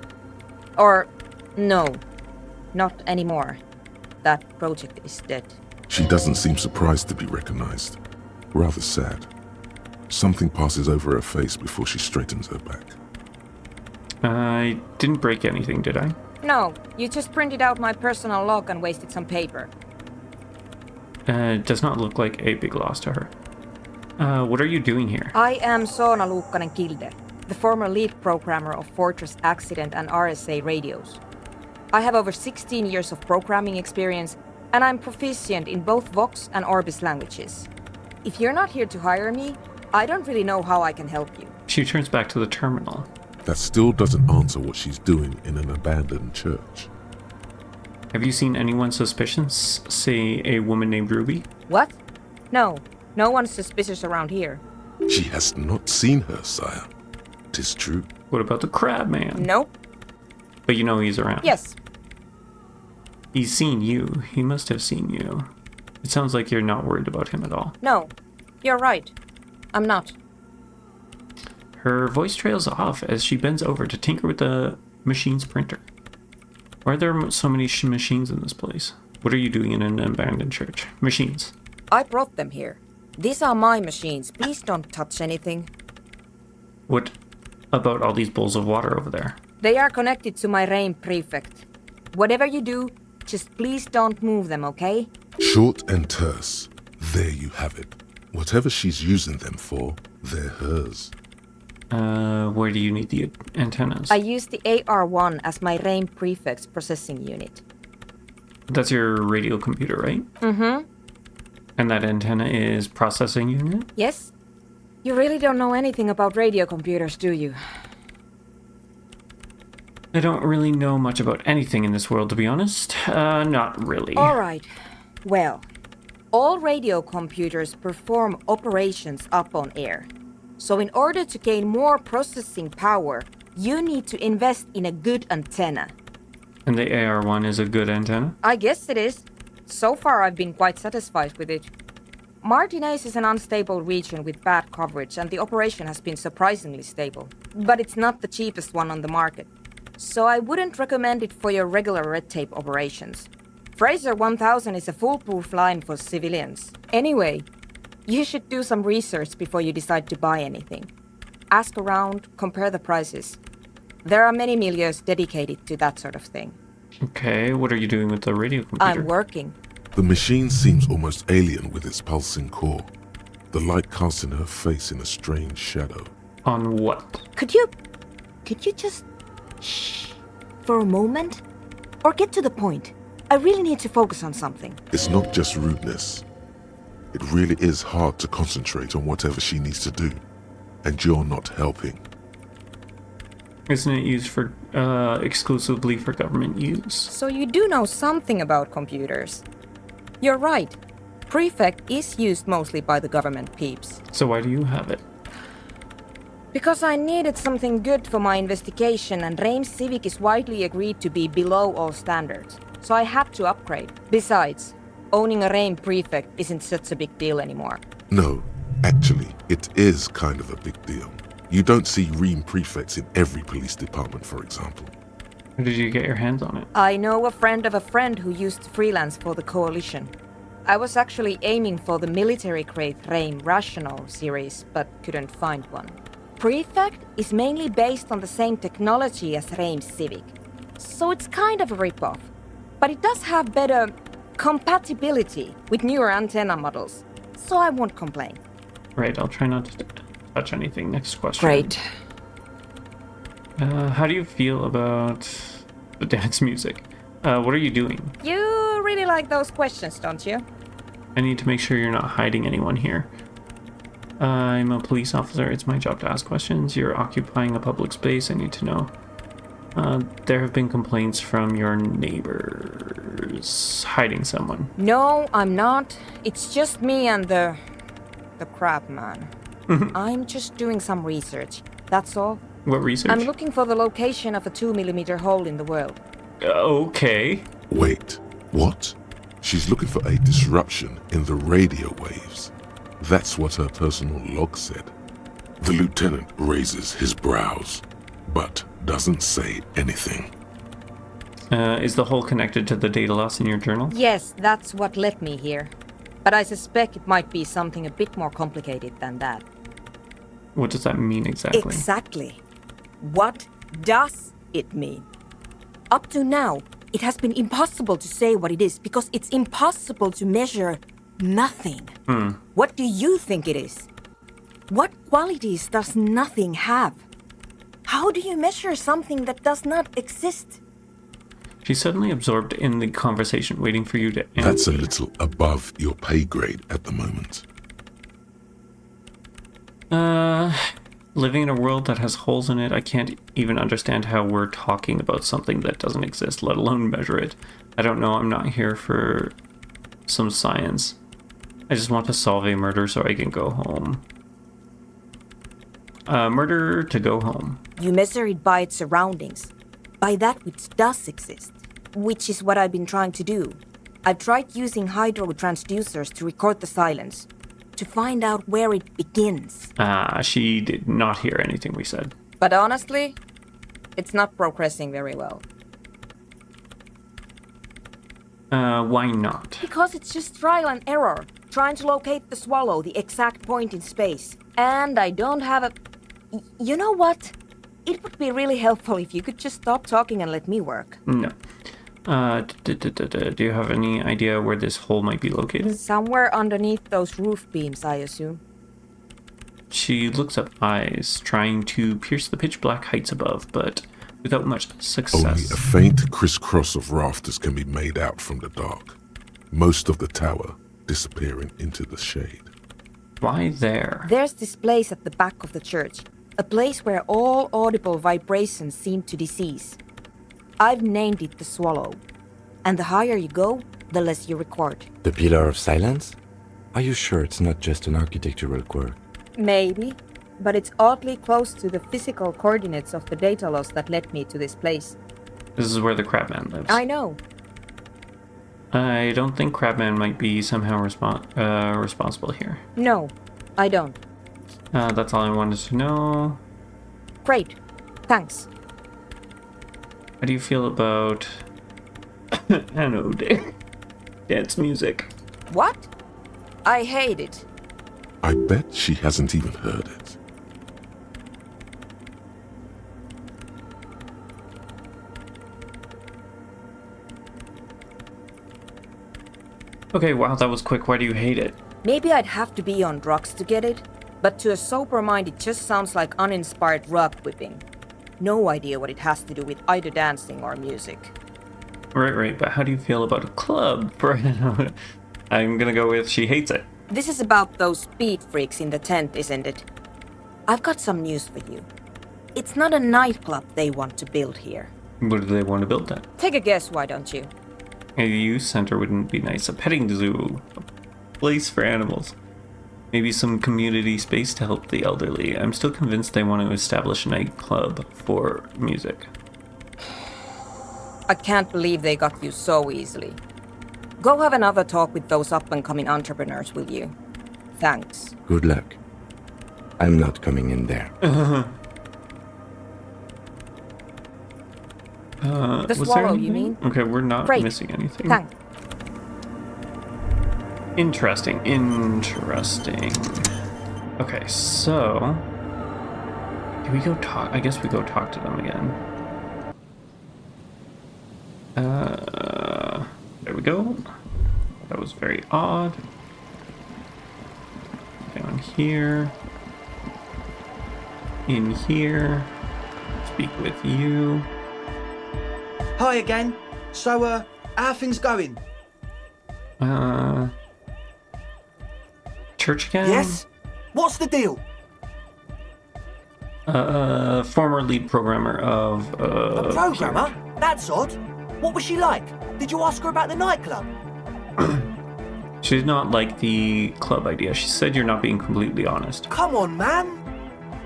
Or no, not anymore. That project is dead. She doesn't seem surprised to be recognized. Rather sad. Something passes over her face before she straightens her back. I didn't break anything, did I? No, you just printed out my personal log and wasted some paper. It does not look like a big loss to her. What are you doing here? I am Soona Luukkanen-Kilde, the former lead programmer of Fortress Accident and RSA radios. I have over 16 years of programming experience, and I'm proficient in both Vox and Orbis languages. If you're not here to hire me, I don't really know how I can help you. She turns back to the terminal. That still doesn't answer what she's doing in an abandoned church. Have you seen anyone suspicious? Say a woman named Ruby? What? No, no one's suspicious around here. She has not seen her, sire. 'Tis true. What about the crab man? Nope. But you know he's around. Yes. He's seen you. He must have seen you. It sounds like you're not worried about him at all. No, you're right. I'm not. Her voice trails off as she bends over to tinker with the machine's printer. Why are there so many machines in this place? What are you doing in an abandoned church? Machines. I brought them here. These are my machines. Please don't touch anything. What about all these bowls of water over there? They are connected to my Reign Prefect. Whatever you do, just please don't move them, okay? Short and terse. There you have it. Whatever she's using them for, they're hers. Where do you need the antennas? I use the AR-1 as my Reign Prefect's processing unit. That's your radio computer, right? Mm-hmm. And that antenna is processing unit? Yes. You really don't know anything about radio computers, do you? I don't really know much about anything in this world, to be honest. Not really. All right. Well, all radio computers perform operations up on air. So in order to gain more processing power, you need to invest in a good antenna. And the AR-1 is a good antenna? I guess it is. So far I've been quite satisfied with it. Martinez is an unstable region with bad coverage, and the operation has been surprisingly stable. But it's not the cheapest one on the market. So I wouldn't recommend it for your regular red tape operations. Fraser 1000 is a foolproof line for civilians. Anyway, you should do some research before you decide to buy anything. Ask around, compare the prices. There are many milieus dedicated to that sort of thing. Okay, what are you doing with the radio computer? I'm working. The machine seems almost alien with its pulsing core. The light casting her face in a strange shadow. On what? Could you just shh for a moment? Or get to the point. I really need to focus on something. It's not just rudeness. It really is hard to concentrate on whatever she needs to do. And you're not helping. Isn't it used for exclusively for government use? So you do know something about computers. You're right. Prefect is used mostly by the government peeps. So why do you have it? Because I needed something good for my investigation, and Reims Civic is widely agreed to be below all standards. So I had to upgrade. Besides, owning a Reims prefect isn't such a big deal anymore. No, actually, it is kind of a big deal. You don't see Ream prefects in every police department, for example. How did you get your hands on it? I know a friend of a friend who used to freelance for the Coalition. I was actually aiming for the military-grade Reims Rational series, but couldn't find one. Prefect is mainly based on the same technology as Reims Civic, so it's kind of a rip-off. But it does have better compatibility with newer antenna models, so I won't complain. Right, I'll try not to touch anything. Next question. Great. How do you feel about the dance music? What are you doing? You really like those questions, don't you? I need to make sure you're not hiding anyone here. I'm a police officer. It's my job to ask questions. You're occupying a public space. I need to know. There have been complaints from your neighbors hiding someone. No, I'm not. It's just me and the crab man. I'm just doing some research. That's all. What research? I'm looking for the location of a 2mm hole in the world. Okay. Wait, what? She's looking for a disruption in the radio waves. That's what her personal log said. The lieutenant raises his brows, but doesn't say anything. Is the hole connected to the data loss in your journal? Yes, that's what led me here. But I suspect it might be something a bit more complicated than that. What does that mean exactly? Exactly. What does it mean? Up to now, it has been impossible to say what it is because it's impossible to measure nothing. What do you think it is? What qualities does nothing have? How do you measure something that does not exist? She's suddenly absorbed in the conversation, waiting for you to answer. That's a little above your pay grade at the moment. Living in a world that has holes in it, I can't even understand how we're talking about something that doesn't exist, let alone measure it. I don't know, I'm not here for some science. I just want to solve a murder so I can go home. Murder to go home. You measure it by its surroundings, by that which does exist, which is what I've been trying to do. I've tried using hydro transducers to record the silence, to find out where it begins. She did not hear anything we said. But honestly, it's not progressing very well. Why not? Because it's just trial and error, trying to locate the swallow, the exact point in space. And I don't have a... You know what? It would be really helpful if you could just stop talking and let me work. No. Do you have any idea where this hole might be located? Somewhere underneath those roof beams, I assume. She looks up, eyes, trying to pierce the pitch black heights above, but without much success. Only a faint crisscross of rafters can be made out from the dark. Most of the tower disappearing into the shade. Why there? There's this place at the back of the church. A place where all audible vibrations seem to cease. I've named it the Swallow. And the higher you go, the less you record. The Pillar of Silence? Are you sure it's not just an architectural quirk? Maybe, but it's oddly close to the physical coordinates of the data loss that led me to this place. This is where the Crabman lives. I know. I don't think Crabman might be somehow responsible here. No, I don't. That's all I wanted to know. Great. Thanks. How do you feel about anode dance music? What? I hate it. I bet she hasn't even heard it. Okay, wow, that was quick. Why do you hate it? Maybe I'd have to be on drugs to get it, but to a sober mind it just sounds like uninspired rug whipping. No idea what it has to do with either dancing or music. Right, but how do you feel about a club for anode? I'm gonna go with she hates it. This is about those speed freaks in the tent, isn't it? I've got some news for you. It's not a nightclub they want to build here. What do they want to build then? Take a guess, why don't you? A youth center wouldn't be nice. A petting zoo. A place for animals. Maybe some community space to help the elderly. I'm still convinced they want to establish a nightclub for music. I can't believe they got you so easily. Go have another talk with those up-and-coming entrepreneurs, will you? Thanks. Good luck. I'm not coming in there. The swallow, you mean? Okay, we're not Great. missing anything. Thanks. Interesting. Okay, so... Do we go talk? I guess we go talk to them again. There we go. That was very odd. Down here. In here. Speak with you. Hi again. So, how are things going? Church again? Yes? What's the deal? Former lead programmer of, A programmer? That's odd. What was she like? Did you ask her about the nightclub? She did not like the club idea. She said you're not being completely honest. Come on, man.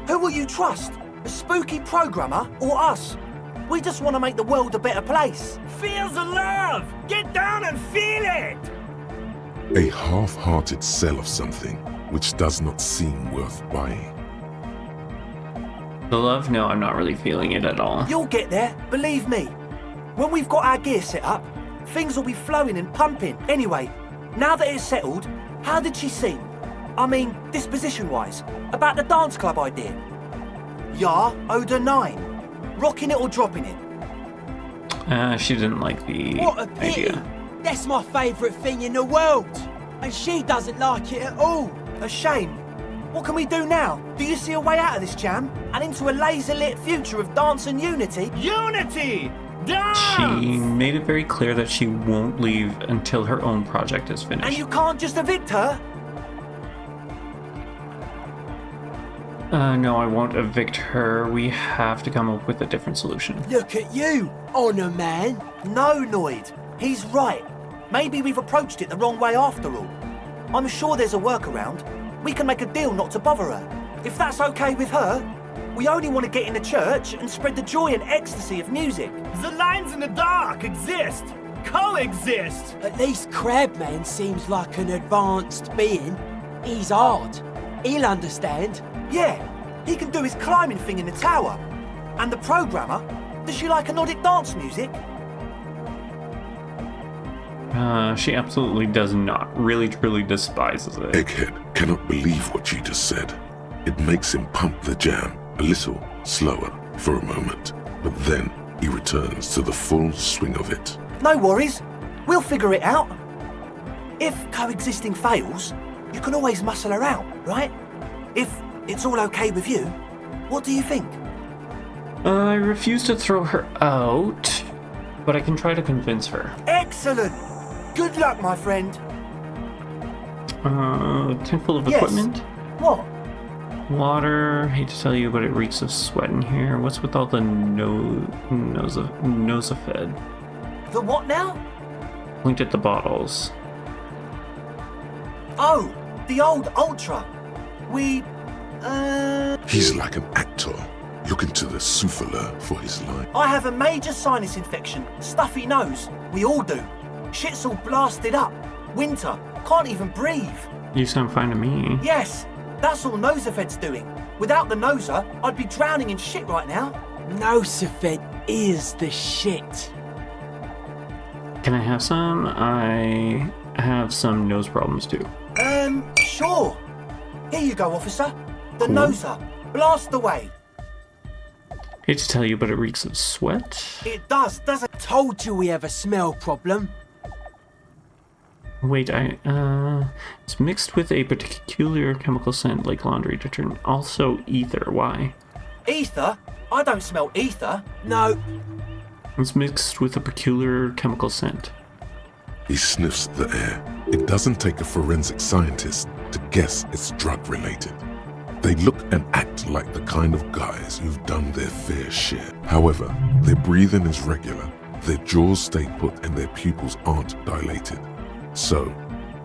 Who will you trust? A spooky programmer or us? We just want to make the world a better place. Feel the love! Get down and feel it! A half-hearted sell of something which does not seem worth buying. The love? No, I'm not really feeling it at all. You'll get there, believe me. When we've got our gear set up, things will be flowing and pumping. Anyway, now that it's settled, how did she seem? I mean, disposition-wise, about the dance club idea. Ja oder nein? Rocking it or dropping it? She didn't like the What a pity! idea. That's my favourite thing in the world! And she doesn't like it at all! A shame. What can we do now? Do you see a way out of this jam? And into a laser-lit future of dance and unity? Unity! Dance! She made it very clear that she won't leave until her own project is finished. And you can't just evict her? No, I won't evict her. We have to come up with a different solution. Look at you, honour man! No, Noid. He's right. Maybe we've approached it the wrong way after all. I'm sure there's a workaround. We can make a deal not to bother her. If that's okay with her, we only want to get in the church and spread the joy and ecstasy of music. The lines in the dark exist! Coexist! At least Crabman seems like an advanced being. He's hard. He'll understand. Yeah, he can do his climbing thing in the tower. And the programmer, does she like Nordic dance music? She absolutely does not. Really, truly despises it. Egghead cannot believe what you just said. It makes him pump the jam a little slower for a moment, but then he returns to the full swing of it. No worries. We'll figure it out. If coexisting fails, you can always muscle her out, right? If it's all okay with you, what do you think? I refuse to throw her out, but I can try to convince her. Excellent! Good luck, my friend. Tank full of Yes. equipment? What? Water. Hate to tell you, but it reeks of sweat in here. What's with all the nosafed? The what now? Pointed at the bottles. Oh, the old Ultra. He's like an actor, looking to the souffleur for his line. I have a major sinus infection, stuffy nose. We all do. Shit's all blasted up. Winter. Can't even breathe. You sound fine to me. Yes, that's all Nosafed's doing. Without the Noser, I'd be drowning in shit right now. Nosafed is the shit. Can I have some? I have some nose problems too. Sure. Here you go, officer. The Cool. Noser. Blast away. Hate to tell you, but it reeks of sweat. It does, doesn't it? Told you we have a smell problem. Wait, it's mixed with a peculiar chemical scent like laundry detergent. Also ether. Why? Ether? I don't smell ether. No. It's mixed with a peculiar chemical scent. He sniffs the air. It doesn't take a forensic scientist to guess it's drug-related. They look and act like the kind of guys who've done their fair share. However, their breathing is regular, their jaws stay put and their pupils aren't dilated. So,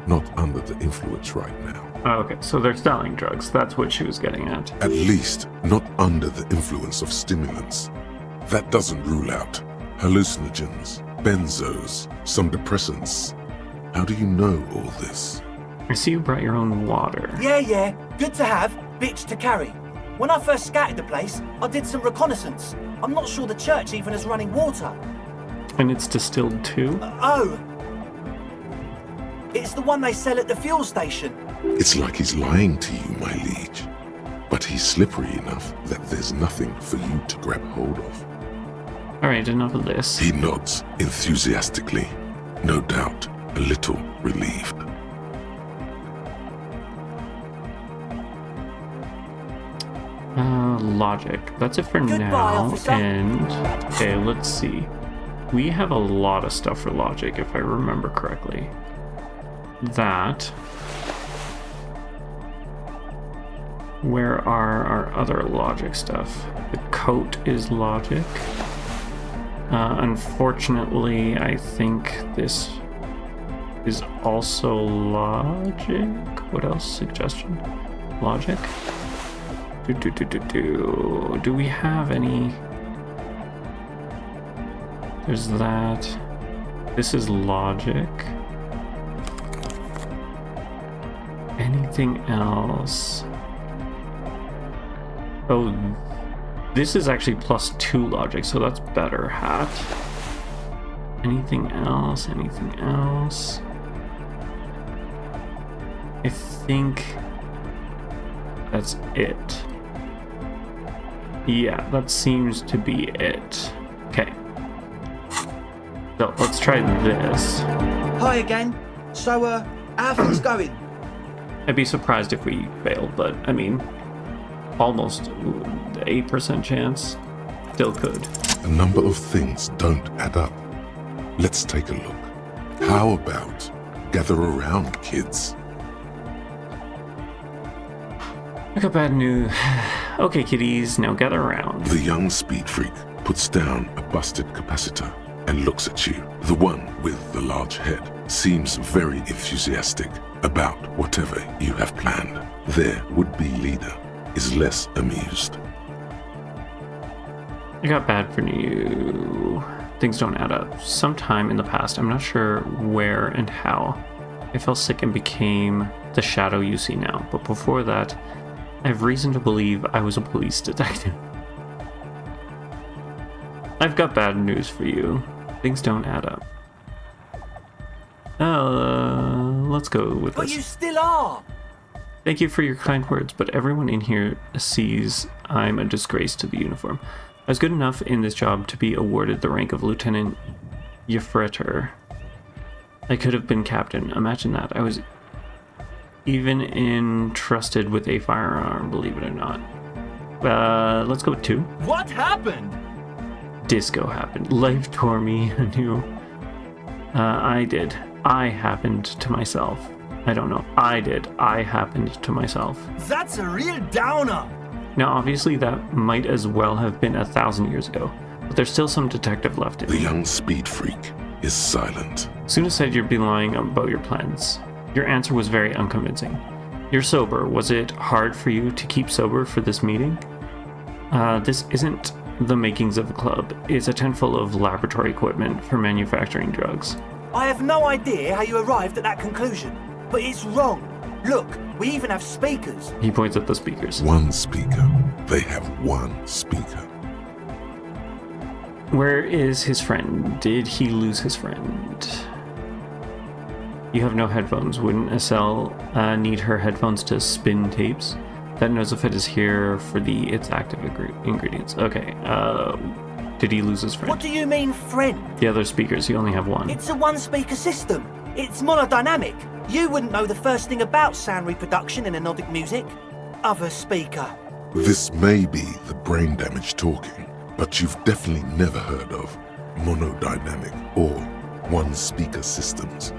not under the influence right now. Oh, okay, so they're selling drugs. That's what she was getting at. At least not under the influence of stimulants. That doesn't rule out hallucinogens, benzos, some depressants. How do you know all this? I see you brought your own water. Yeah, good to have, bitch to carry. When I first scouted the place, I did some reconnaissance. I'm not sure the church even has running water. And it's distilled too? Oh! It's the one they sell at the fuel station. It's like he's lying to you, my liege. But he's slippery enough that there's nothing for you to grab hold of. Alright, enough of this. He nods enthusiastically, no doubt a little relieved. Logic. That's it for Goodbye, now. officer. And okay, let's see. We have a lot of stuff for logic, if I remember correctly. That. Where are our other logic stuff? The coat is logic. Unfortunately, I think this is also logic. What else? Suggestion? Logic? Do we have any? There's that. This is logic. Anything else? Oh, this is actually +2 logic, so that's better. Hat. Anything else? Anything else? I think that's it. Yeah, that seems to be it. Okay. So let's try this. Hi again. So, how things going? I'd be surprised if we failed, but I mean, almost 8% chance. Still could. A number of things don't add up. Let's take a look. How about gather around, kids? I got bad news. Okay, kiddies, now gather around. The young speed freak puts down a busted capacitor and looks at you. The one with the large head seems very enthusiastic about whatever you have planned. Their would-be leader is less amused. I got bad for you. Things don't add up. Sometime in the past, I'm not sure where and how, I fell sick and became the shadow you see now. But before that, I have reason to believe I was a police detective. I've got bad news for you. Things don't add up. Let's go with But this. you still are! Thank you for your kind words, but everyone in here sees I'm a disgrace to the uniform. I was good enough in this job to be awarded the rank of Lieutenant Yefreter. I could have been captain. Imagine that. I was even entrusted with a firearm, believe it or not. Let's go with 2. What happened? Disco happened. Life tore me anew. I did. I happened to myself. I don't know. I did. I happened to myself. That's a real downer. Now, obviously, that might as well have been 1,000 years ago, but there's still some detective left in The me. young speed freak is silent. Suna said you'd be lying about your plans. Your answer was very unconvincing. You're sober. Was it hard for you to keep sober for this meeting? This isn't the makings of a club. It's a tent full of laboratory equipment for manufacturing drugs. I have no idea how you arrived at that conclusion, but it's wrong. Look, we even have speakers. He points at the speakers. One speaker. They have one speaker. Where is his friend? Did he lose his friend? You have no headphones. Wouldn't Estelle need her headphones to spin tapes? That Nosophed is here for its active ingredients. Okay, did he lose his friend? What do you mean, friend? The other speakers, you only have one. It's a one-speaker system. It's monodynamic. You wouldn't know the first thing about sound reproduction in anodic music. Other speaker. This may be the brain damage talking, but you've definitely never heard of monodynamic or one-speaker systems.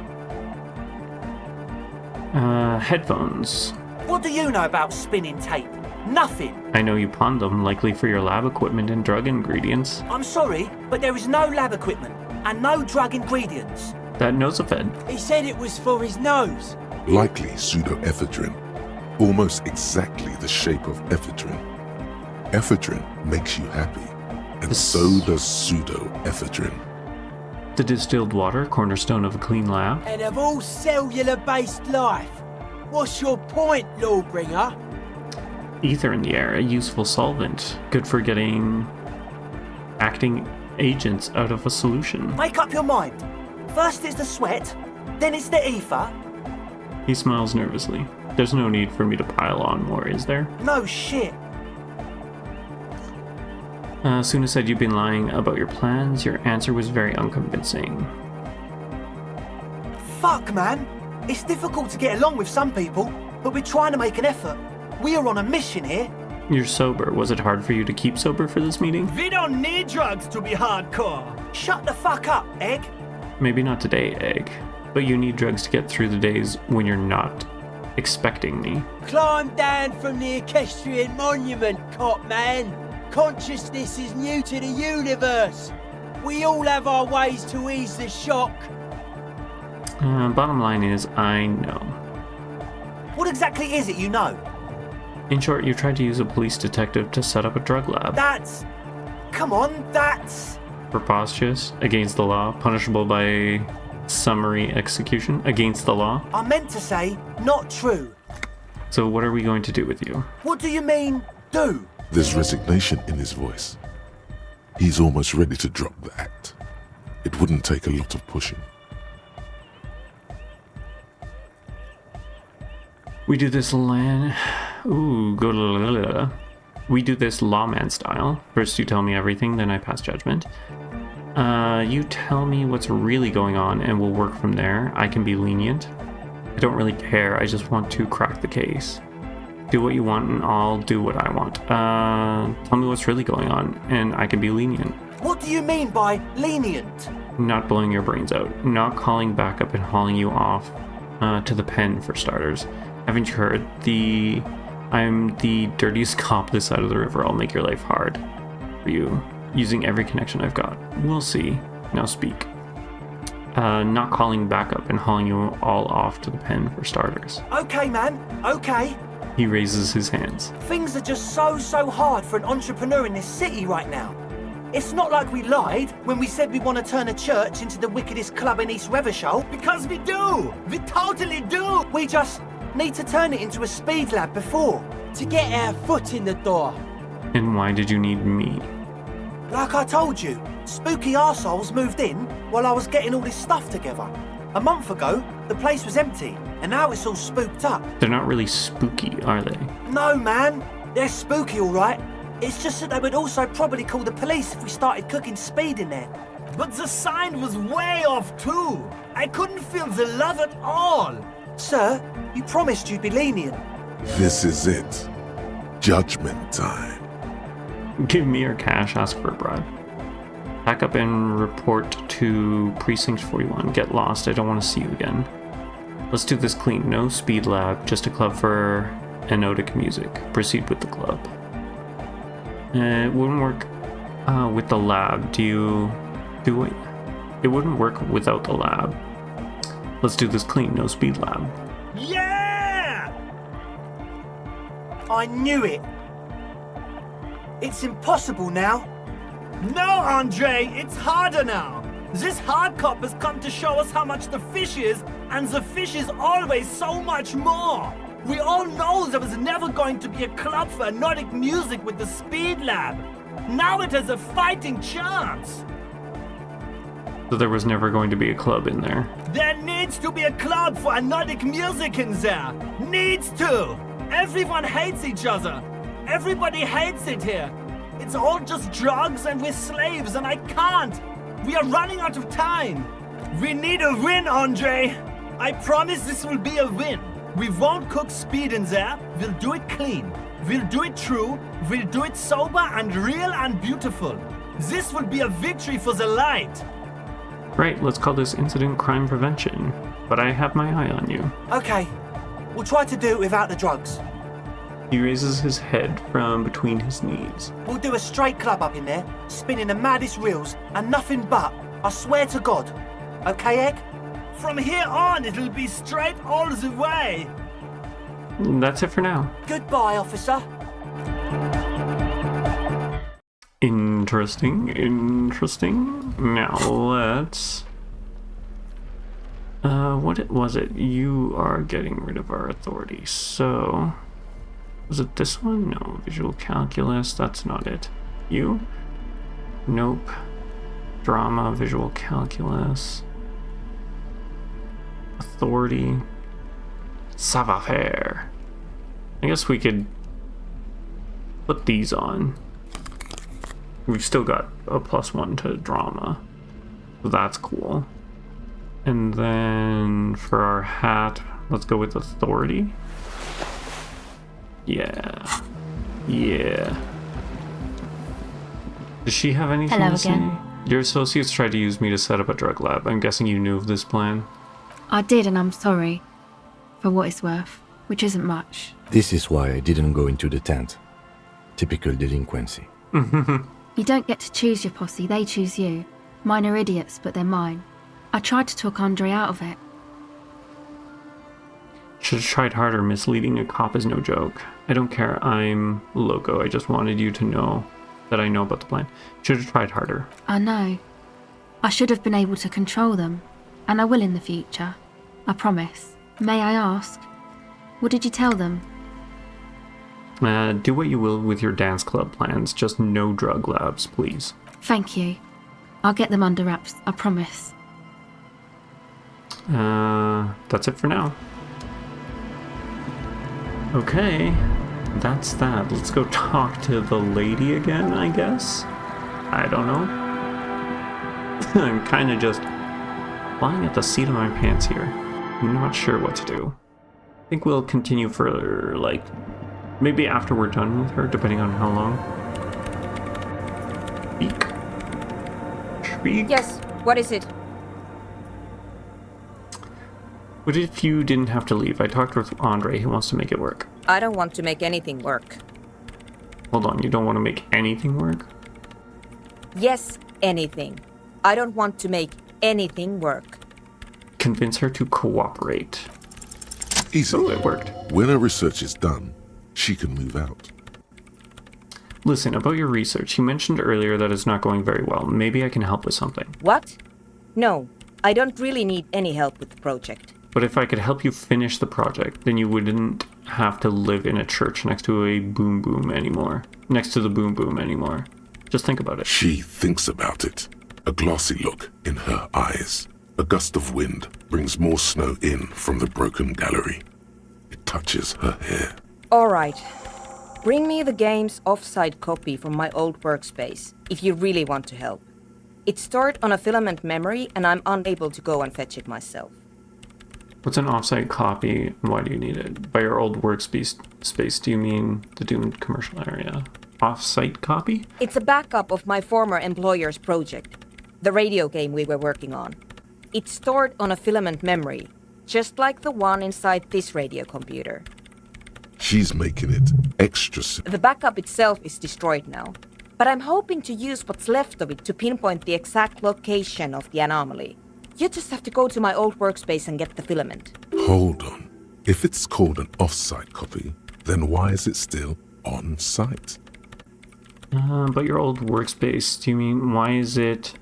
Headphones. What do you know about spinning tape? Nothing. I know you pawned them, likely for your lab equipment and drug ingredients. I'm sorry, but there is no lab equipment and no drug ingredients. That Nosophed. He said it was for his nose. Likely pseudoephedrine. almost exactly the shape of ephedrine. Ephedrine makes you happy, and so does pseudo-ephedrine. The distilled water, cornerstone of a clean lab. And of all cellular-based life, what's your point, Lawbringer? Ether in the air, a useful solvent. Good for getting acting agents out of a solution. Make up your mind. First it's the sweat, then it's the ether. He smiles nervously. There's no need for me to pile on more, is there? No shit. Suna said you've been lying about your plans. Your answer was very unconvincing. Fuck, man. It's difficult to get along with some people, but we're trying to make an effort. We are on a mission here. You're sober. Was it hard for you to keep sober for this meeting? We don't need drugs to be hardcore. Shut the fuck up, Egg. Maybe not today, Egg. But you need drugs to get through the days when you're not expecting me. Climb down from the equestrian monument, cop man. Consciousness is new to the universe. We all have our ways to ease the shock. Bottom line is, I know. What exactly is it you know? In short, you tried to use a police detective to set up a drug lab. That's... Come on, that's... Preposterous, against the law, punishable by summary execution, against the law. I meant to say, not true. So what are we going to do with you? What do you mean, do? There's resignation in his voice. He's almost ready to drop the act. It wouldn't take a lot of pushing. We do this We do this lawman style. First you tell me everything, then I pass judgment. You tell me what's really going on and we'll work from there. I can be lenient. I don't really care, I just want to crack the case. Do what you want and I'll do what I want. Tell me what's really going on and I can be lenient. What do you mean by lenient? Not blowing your brains out. Not calling back up and hauling you off to the pen for starters. Haven't you heard? I'm the dirtiest cop this side of the river. I'll make your life hard for you. Using every connection I've got. We'll see. Now speak. Not calling back up and hauling you all off to the pen for starters. Okay, man. Okay. He raises his hands. Things are just so hard for an entrepreneur in this city right now. It's not like we lied when we said we want to turn a church into the wickedest club in East Revershall. Because we do! We totally do! We just need to turn it into a speed lab before. To get our foot in the door. And why did you need me? Like I told you, spooky arseholes moved in while I was getting all this stuff together. A month ago, the place was empty, and now it's all spooked up. They're not really spooky, are they? No, man. They're spooky, all right. It's just that they would also probably call the police if we started cooking speed in there. But the sign was way off, too. I couldn't feel the love at all. Sir, you promised you'd be lenient. This is it. Judgment time. Give me your cash, ask for a bribe. Pack up and report to Precinct 41. Get lost, I don't want to see you again. Let's do this clean. No speed lab, just a club for anodic music. Proceed with the club. It wouldn't work with the lab. Do it? It wouldn't work without the lab. Let's do this clean. No speed lab. Yeah! I knew it. It's impossible now. No, Andre, it's harder now. This hard cop has come to show us how much the fish is, and the fish is always so much more. We all know there was never going to be a club for anodic music with the Speed Lab. Now it has a fighting chance. So there was never going to be a club in there. There needs to be a club for anodic music in there. Needs to. Everyone hates each other. Everybody hates it here. It's all just drugs and we're slaves and I can't. We are running out of time. We need a win, Andre. I promise this will be a win. We won't cook speed in there. We'll do it clean. We'll do it true. We'll do it sober and real and beautiful. This will be a victory for the light. Right, let's call this incident crime prevention. But I have my eye on you. Okay, we'll try to do it without the drugs. He raises his head from between his knees. We'll do a straight club up in there, spinning the maddest reels, and nothing but, I swear to God. Okay, Egg? From here on, it'll be straight all the way. that's it for now. Goodbye, officer. Interesting. Now let's... what was it? You are getting rid of our authority, so... Was it this one? No. Visual calculus, that's not it. You? Nope. Drama, visual calculus. Authority. Savoir-faire. I guess we could put these on. We've still got a +1 to drama. So that's cool. And then for our hat, let's go with authority. Yeah. Does she have anything Hello to say? again. Your associates tried to use me to set up a drug lab. I'm guessing you knew of this plan. I did, and I'm sorry. For what it's worth, which isn't much. This is why I didn't go into the tent. Typical delinquency. You don't get to choose your posse, they choose you. Mine are idiots, but they're mine. I tried to talk Andre out of it. Should have tried harder. Misleading a cop is no joke. I don't care. I'm loco. I just wanted you to know that I know about the plan. Should have tried harder. I know. I should have been able to control them. And I will in the future. I promise. May I ask? What did you tell them? Do what you will with your dance club plans. Just no drug labs, please. Thank you. I'll get them under wraps, I promise. That's it for now. Okay, that's that. Let's go talk to the lady again, I guess? I don't know. I'm kind of just flying at the seat of my pants here. I'm not sure what to do. I think we'll continue for, like, maybe after we're done with her, depending on how long. Shriek. Yes, what is it? What if you didn't have to leave? I talked with Andre. He wants to make it work. I don't want to make anything work. Hold on, you don't want to make anything work? Yes, anything. I don't want to make anything work. Convince her to cooperate. Easy. Oh, it worked. When her research is done, she can move out. Listen, about your research, you mentioned earlier that it's not going very well. Maybe I can help with something. What? No, I don't really need any help with the project. But if I could help you finish the project, then you wouldn't have to live in a church next to a boom boom anymore. Next to the boom boom anymore. Just think about it. She thinks about it. A glassy look in her eyes. A gust of wind brings more snow in from the broken gallery. It touches her hair. All right. Bring me the game's offsite copy from my old workspace, if you really want to help. It's stored on a filament memory, and I'm unable to go and fetch it myself. What's an offsite copy, and why do you need it? By your old workspace, do you mean the doomed commercial area? Offsite copy? It's a backup of my former employer's project, the radio game we were working on. It's stored on a filament memory, just like the one inside this radio computer. She's making it extra simple. The backup itself is destroyed now, but I'm hoping to use what's left of it to pinpoint the exact location of the anomaly. You just have to go to my old workspace and get the filament. Hold on. If it's called an off-site copy, then why is it still on-site? But your old workspace, do you mean, why is it...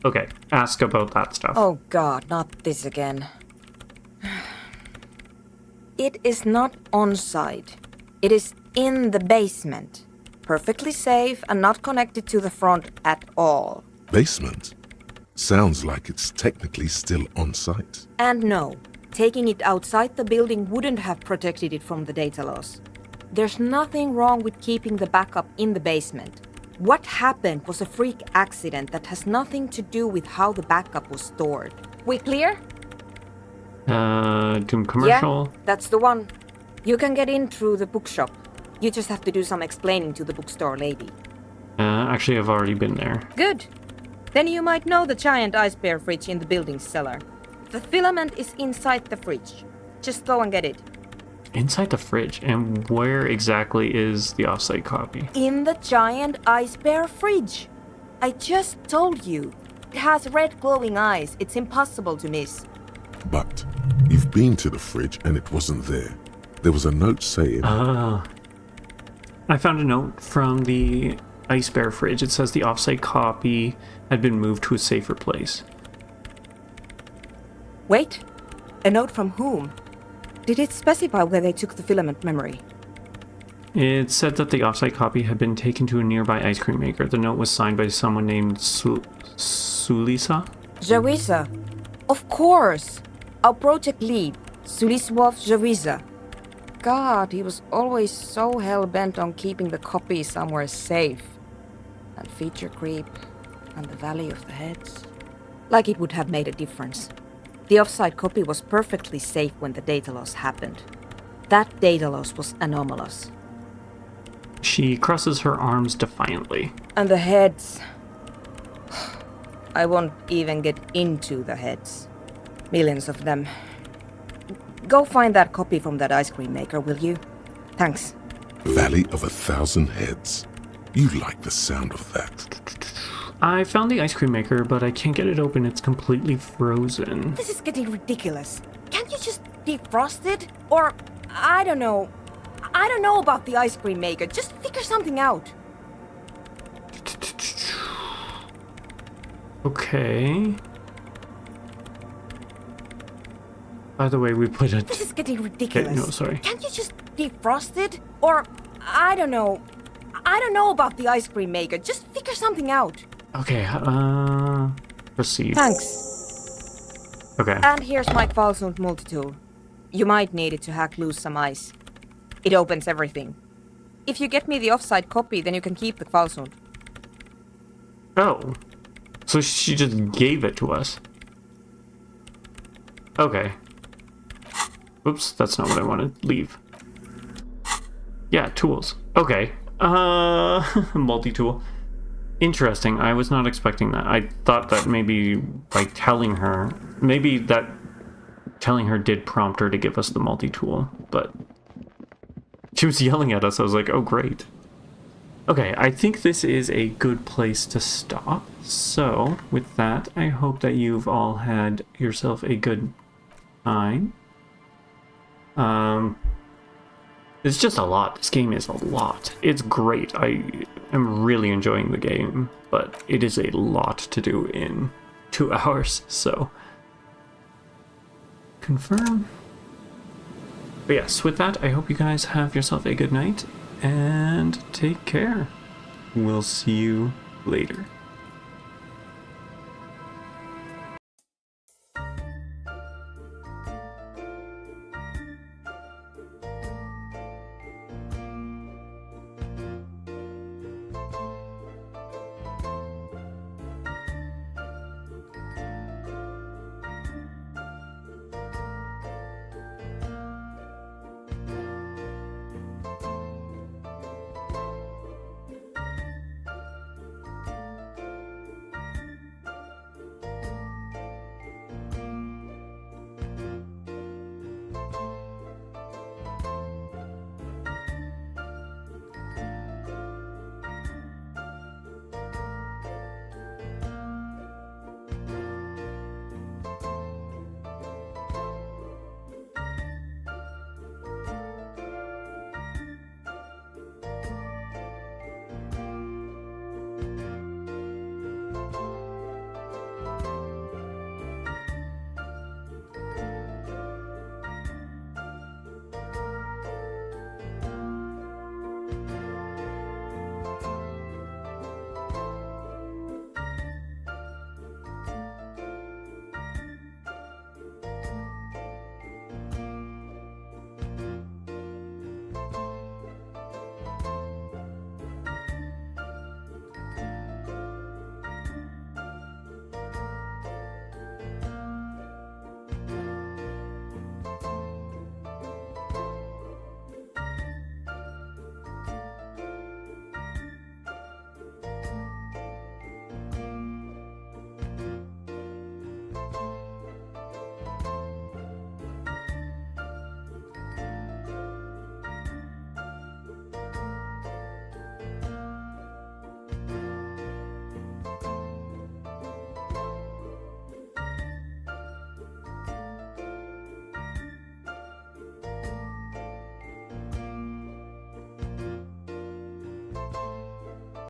Okay, ask about that stuff. Oh god, not this again. It is not on-site. It is in the basement. Perfectly safe and not connected to the front at all. Basement? Sounds like it's technically still on-site. And no, taking it outside the building wouldn't have protected it from the data loss. There's nothing wrong with keeping the backup in the basement. What happened was a freak accident that has nothing to do with how the backup was stored. We clear? Doom commercial? Yeah, that's the one. You can get in through the bookshop. You just have to do some explaining to the bookstore lady. Actually, I've already been there. Good. Then you might know the giant ice bear fridge in the building's cellar. The filament is inside the fridge. Just go and get it. Inside the fridge? And where exactly is the offsite copy? In the giant ice bear fridge. I just told you. It has red glowing eyes. It's impossible to miss. But you've been to the fridge and it wasn't there. There was a note saying... I found a note from the Ice Bear fridge. It says the offsite copy had been moved to a safer place. Wait, a note from whom? Did it specify where they took the filament memory? It said that the offsite copy had been taken to a nearby ice cream maker. The note was signed by someone named Sulisa? Jawiza. Of course! Our project lead, Suliswov Jawiza. God, he was always so hell-bent on keeping the copy somewhere safe. And feature creep, and the Valley of the Heads. Like it would have made a difference. The offsite copy was perfectly safe when the data loss happened. That data loss was anomalous. She crosses her arms defiantly. And the heads... I won't even get into the heads. Millions of them. Go find that copy from that ice cream maker, will you? Thanks. Valley of 1,000 Heads. You like the sound of that. I found the ice cream maker, but I can't get it open. It's completely frozen. This is getting ridiculous. Can't you just defrost it? Or, I don't know. I don't know about the ice cream maker. Just figure something out. Okay. By the way, we put it... This is getting ridiculous. Okay, no, sorry. Can't you just defrost it? Or, I don't know. I don't know about the ice cream maker. Just figure something out. Okay, proceed. Thanks. Okay. And here's my Kvalsund multi-tool. You might need it to hack loose some ice. It opens everything. If you get me the offsite copy, then you can keep the Kvalsund. Oh. So she just gave it to us. Okay. Oops, that's not what I wanted. Leave. Yeah, tools. Okay. Multi-tool. Interesting. I was not expecting that. I thought that maybe by telling her... Maybe that telling her did prompt her to give us the multi-tool, but... She was yelling at us. I was like, oh, great. Okay, I think this is a good place to stop. So, with that, I hope that you've all had yourself a good time. It's just a lot. This game is a lot. It's great. I am really enjoying the game, but it is a lot to do in 2 hours, so... Confirm. But yes, with that, I hope you guys have yourself a good night, and take care. We'll see you later.